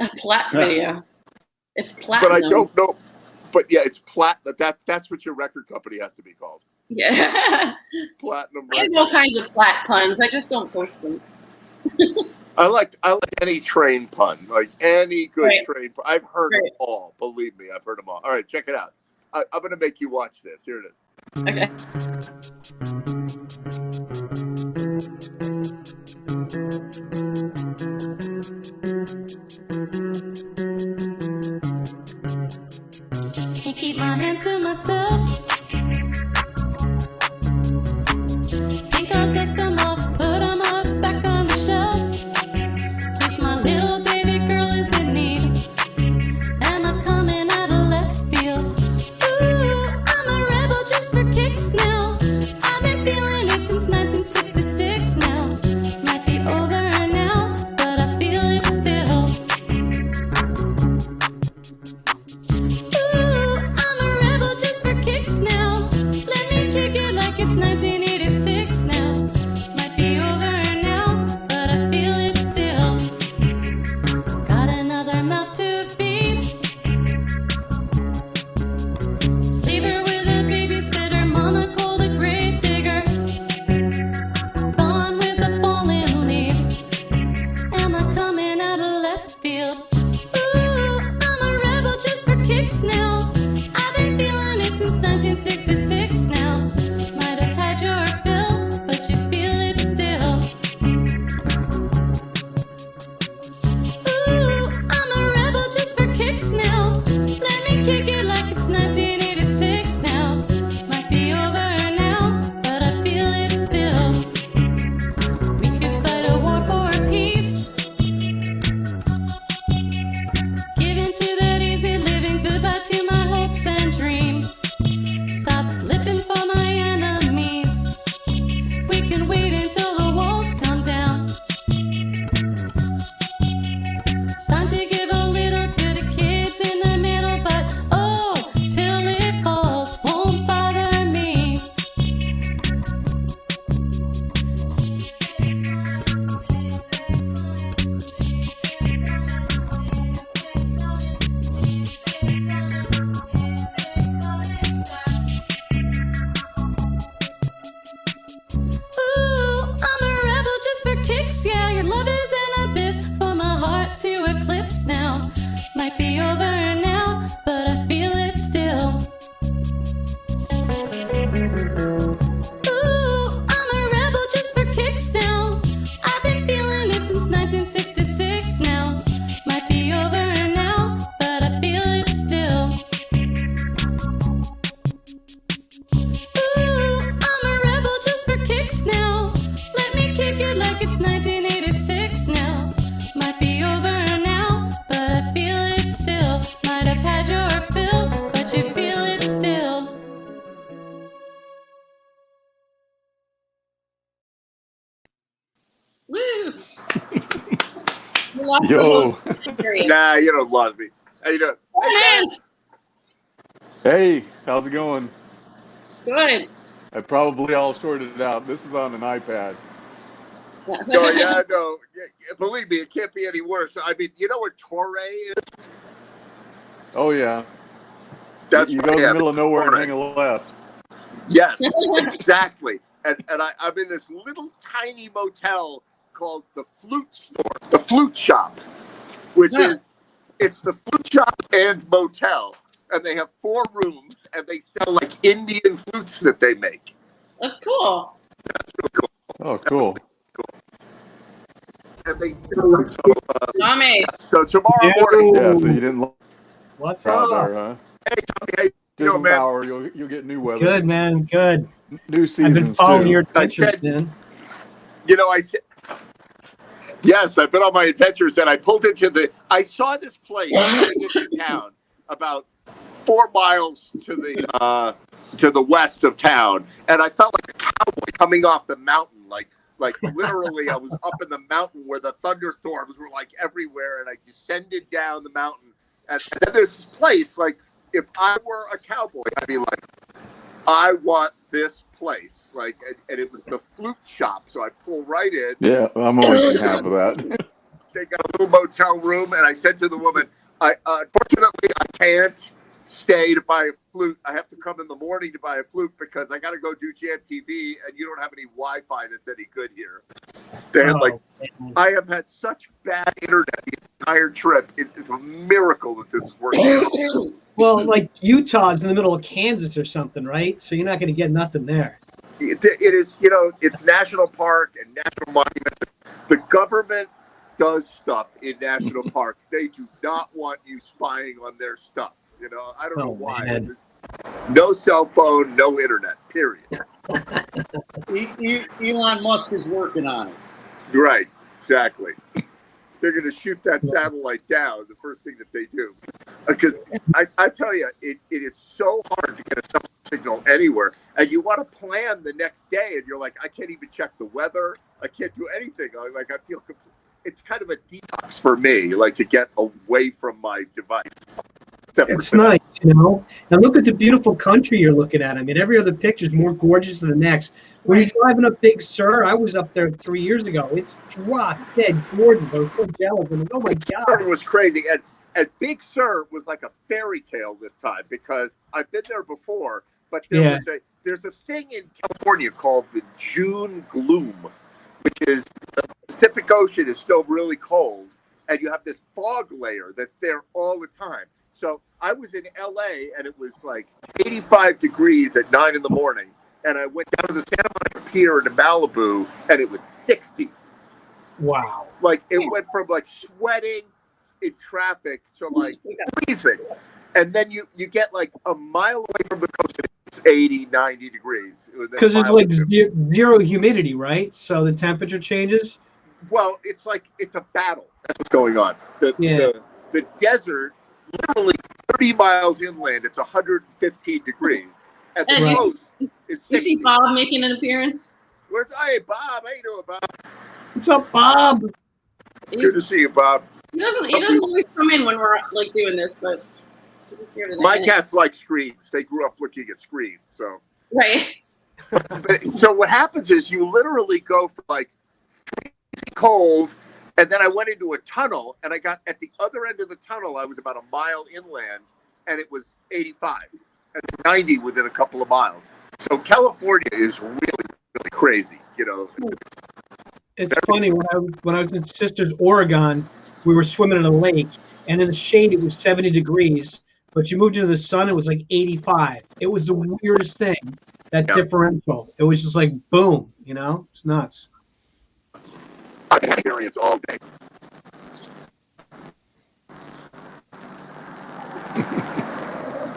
A Platts video. It's platinum. But I don't know. But yeah, it's platinum. That's what your record company has to be called. Yeah. Platinum. I have all kinds of flat puns. I just don't post them. I like any train pun, like any good train pun. I've heard them all. Believe me, I've heard them all. All right, check it out. I'm going to make you watch this. Here it is. Okay. Can't keep my hands to myself. Think I'll dust them off, put them up back on the shelf. Guess my little baby girl is in need. Am I coming out of left field? Ooh, I'm a rebel just for kicks now. I've been feeling it since 1966 now. Might be over now, but I feel it still. Ooh, I'm a rebel just for kicks. Might be over now, but I feel it still. Ooh, I'm a rebel just for kicks now. I've been feeling it since 1966 now. Might be over now, but I feel it still. Ooh, I'm a rebel just for kicks now. Let me kick it like it's 1986 now. Might be over now, but I feel it still. Might have had your fill, but you feel it still. Woo! You lost Yo. the most experience. Nah, you don't love me. How you doing? Hey, Yes. Hey, how's it going? Good. I probably all sorted it out. This is on an iPad. no, yeah, no. Believe me, it can't be any worse. I mean, you know what Torrey is? Oh yeah. That's You what go I in the have. middle of nowhere and Torrey. hang a left. Yes, exactly. And I'm in this little tiny motel called the Flute Store, the Flute Shop, which Yeah. is it's the flute shop and motel, and they have 4 rooms, and they sell like Indian flutes that they make. That's cool. That's really cool. Oh, cool. And they Tommy. so tomorrow morning. Yeah, so you didn't look What's out up? there, huh? Hey, Tommy, hey, you know, Just an man. hour, you'll get new weather. Good, man. Good. New I've been seasons following too. your I adventures, said- man. You know, I said, yes, I've been on my adventures, and I pulled into I saw this place coming into town about 4 miles to the west of town, and I felt like a cowboy coming off the mountain, like literally, I was up in the mountain where the thunderstorms were like everywhere, and I descended down the mountain, and then there's this place. Like, if I were a cowboy, I'd be like, I want this place. Like, and it was the Flute Shop, so I pull right in. Yeah, I'm always in half of that. They got a little motel room, and I said to the woman, unfortunately, I can't stay to buy a flute. I have to come in the morning to buy a flute because I got to go do Jam TV, and you don't have any Wi-Fi that's any good here. They had Man. I have had such bad internet the entire trip. It's a miracle that this is working. Well, like Utah's in the middle of Kansas or something, right? So you're not going to get nothing there. It is, it's national park and national monuments. The government does stuff in national parks. They do not want you spying on their stuff. I don't know why. Man. No cell phone, no internet, period. Elon Musk is working on it. Right, exactly. They're going to shoot that satellite down, the first thing that they do. Because I tell you, it is so hard to get a cell signal anywhere. And you want to plan the next day, and you're like, I can't even check the weather. I can't do anything. I feel it's kind of a detox for me, like to get away from my device. It's nice, And look at the beautiful country you're looking at. I mean, every other picture is more gorgeous than the next. When you're driving up Big Sur, I was up there 3 years ago. It's drop dead gorgeous. I was so jealous. I'm like, oh my God. It was crazy. And Big Sur was like a fairy tale this time because I've been there before, but there's a thing in California called the June gloom, which is the Pacific Ocean is still really cold, and you have this fog layer that's there all the time. So I was in LA, and it was like 85 degrees at 9 in the morning, and I went down to the Santa Monica Pier into Malibu, and it was 60. Wow. Like, it went from like sweating in traffic to like freezing. And then you get like a mile away from the coast, and it's 80, 90 degrees. Because it's like zero humidity, right? So the temperature changes. Well, it's like it's a battle. That's what's going on. The desert, literally 30 miles inland, it's 115 degrees. And the And coast is 60. You see Bob making an appearance? Hey, Bob. How you doing, Bob? What's up, Bob? Good to see you, Bob. He doesn't always come in when we're like doing this, but he's here today. My cats like screens. They grew up looking at screens, so. Right. So what happens is you literally go from like freezing cold, and then I went into a tunnel, and I got at the other end of the tunnel. I was about a mile inland, and it was 85 and 90 within a couple of miles. So California is really, really crazy, It's funny when I was in Sisters, Oregon, we were swimming in a lake, and in the shade it was 70 degrees, but you moved into the sun, it was like 85. It was the weirdest thing, that differential. It was just like boom, you know? It's nuts. I experience all day.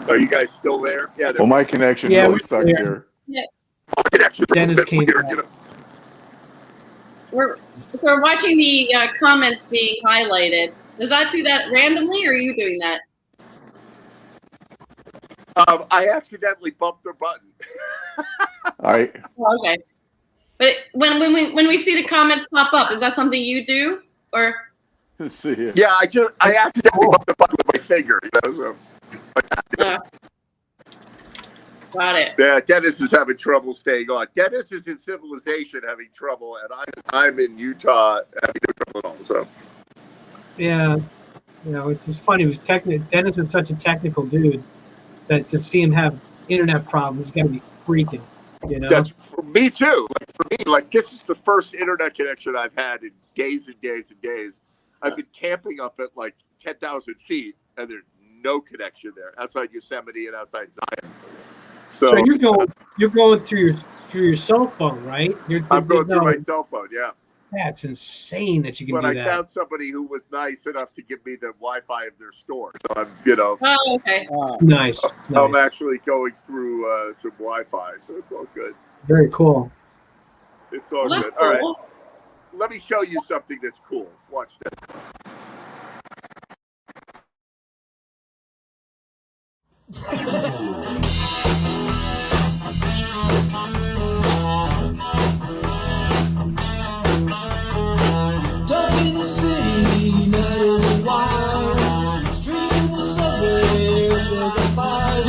Are you guys still there? Yeah. Well, my connection Yeah, really we're sucks there. here. Yeah. Dennis came back. We're watching the comments being highlighted. Does that do that randomly, or are you doing that? I accidentally bumped the button. Oh, okay. But when we see the comments pop up, is that something you do, or? See it. Yeah, I accidentally bumped the button with my finger. You know, so. Got it. Yeah, Dennis is having trouble staying on. Dennis is in civilization having trouble, and I'm in Utah having no trouble at all. So. Yeah, you know, it's just funny. It was Dennis is such a technical dude that to see him have internet problems, got to be freaking. You know, That's for me too. Like for me, like this is the first internet connection I've had in days and days and days. I've been camping up at like 10,000 feet, and there's no connection there outside Yosemite and outside Zion. So you're going through your cell phone, right? I'm going through my cell phone. Yeah. That's insane that you can But do I that. found somebody who was nice enough to give me the Wi-Fi of their store. So I'm, you know. Oh, okay. Nice. I'm actually going through some Wi-Fi, so it's all good. Very cool. It's all Well, good. that's All right. cool. Let me show you something that's cool. Watch this. Dark in the city, night is wild. Street in the subway, there's a fire.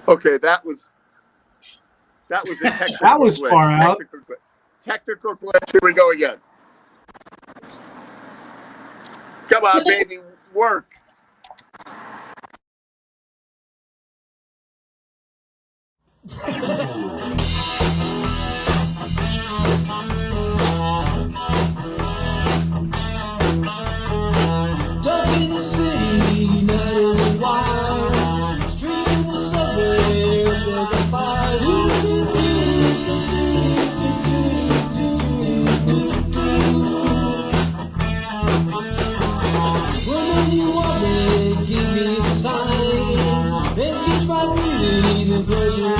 Okay, that was a technical That was glitch. far out. Technical glitch. Here we go again. Come on, baby, work. Dark in the city, night is wild. Street in the subway, there's a fire. When you want me, give me a sign. Then teach my breathing, even close your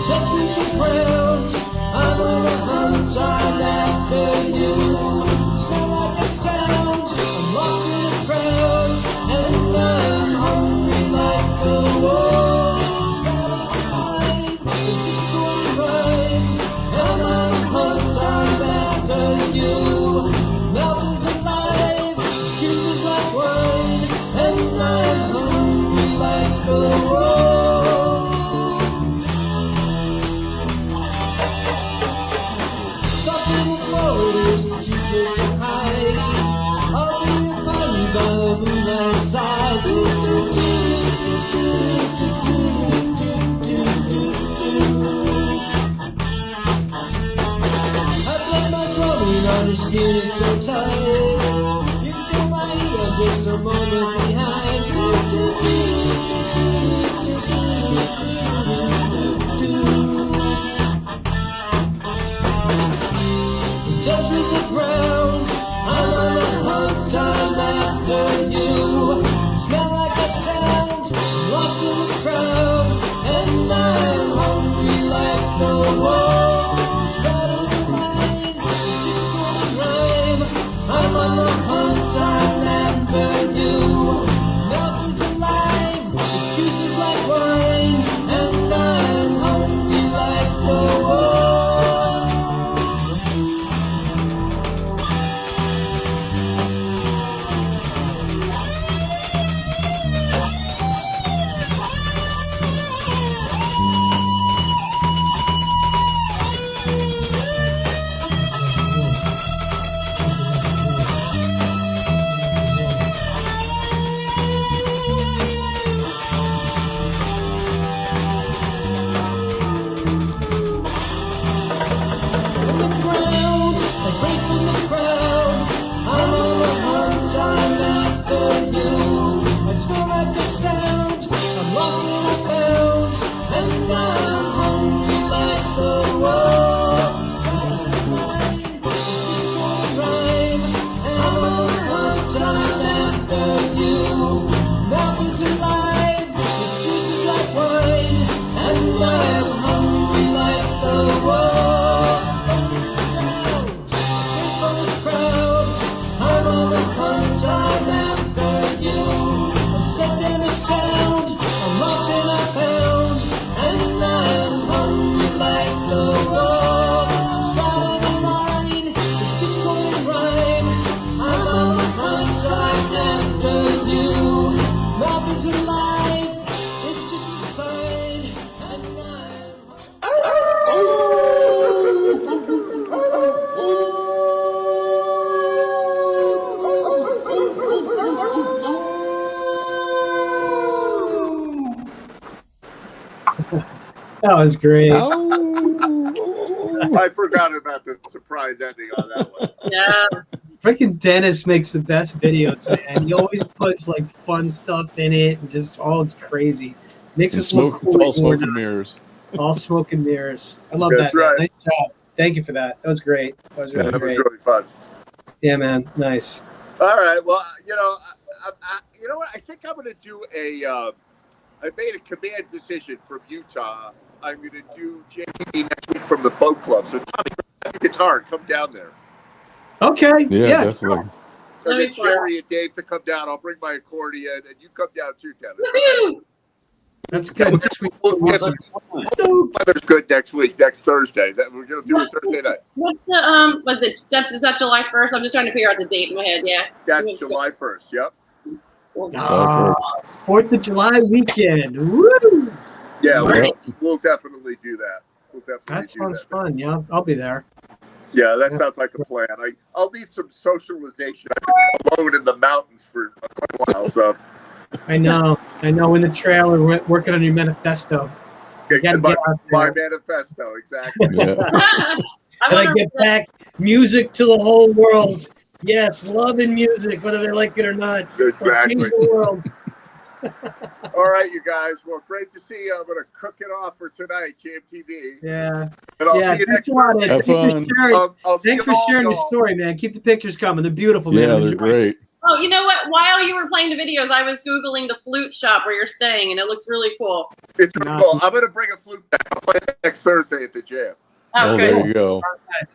touching the ground, I'm on a hunt, I'm after you. Smell like a sound, I'm lost in a crowd, and I'm hungry like the wolf. Straddle the line, just going right. I'm on a hunt, I'm after you. Mouth is alive, juice is like wine, and I'm hungry like the wolf. Stuck in the forest, too big to hide. I'll be climbing by the moonlight side. I play my drumming on your skin, it's so tight. You feel my ego just a moment behind. Touch with the ground, I'm on a hunt, I'm after you. Smell like a sound, lost in the crowd, and I'm hungry like the wolf. Straddle the line, just for the rhyme. I'm on a hunt, I'm after you. you. Love is alive, the juice is like wine, and I am hungry like the world. Free from the crowd, I'm on a hunt, I'm after you. A set and a sound, I'm lost in a pound, and I'm hungry like the world. Follow the line, it's just going rhyme. I'm on a hunt, I'm after you. Love is alive, it's just a sign, and That was great. I forgot about the surprise ending on that one. Yeah. Freaking Dennis makes the best videos, man. He always puts like fun stuff in it and just it's crazy. Makes And us look it's cool. all smoke and mirrors. All smoke and mirrors. I love That's that. Man. right. Nice job. Thank you for that. That was great. That was really That was great. really fun. Yeah, man. Nice. All right. Well, you know, you know what? I think I'm going to do I made a command decision from Utah. I'm going to do JTV next week from the boat club. So Tommy, grab your guitar and come down there. Okay. Yeah, definitely. Or That'd get be fun. Jerry and Dave to come down. I'll bring my accordion, and you come down too, Dennis. Woohoo! That's good. Next week. Weather's good next week, next Thursday. That we're going to do it Thursday night. What's the was it? Is that July 1st? I'm just trying to figure out the date in my head. Yeah. That's July 1st. Yep. Ah, 4th of July weekend. Woo! Yeah, Right. we'll definitely do that. We'll definitely That do sounds that. fun. Yeah, I'll be there. Yeah, that sounds like a plan. I'll need some socialization. I've been alone in the mountains for quite a while, so. I know. In the trailer, working on your manifesto. You gotta my, get out my there. manifesto, exactly. Yeah. And I get back music to the whole world. Yes, love and music, whether they like it or not. Exactly. Change the world. All right, you guys. Well, great to see you. I'm going to cook it off for tonight, GMTV. Yeah. And I'll Yeah, see you thanks next a lot, week. Ed. Have Thanks for fun. sharing, I'll see thanks you for all, sharing the y'all. story, man. Keep the pictures coming. They're beautiful, man. Yeah, Enjoy. they're great. Oh, you know what? While you were playing the videos, I was Googling the flute shop where you're staying, and it looks really cool. It's cool. I'm going to bring a flute back. I'll play it next Thursday at the jam. Oh, Oh, good. there you go.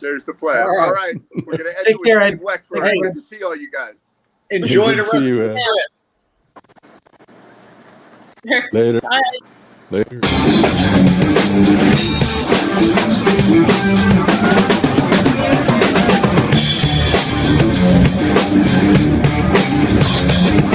There's the plan. All right. All right. We're going to end Take it care, with Ed. Steve Wexler. Hey. Good to see all you guys. Enjoy Good the to see rest. you, Ed. Later. Bye. Later. Thank you.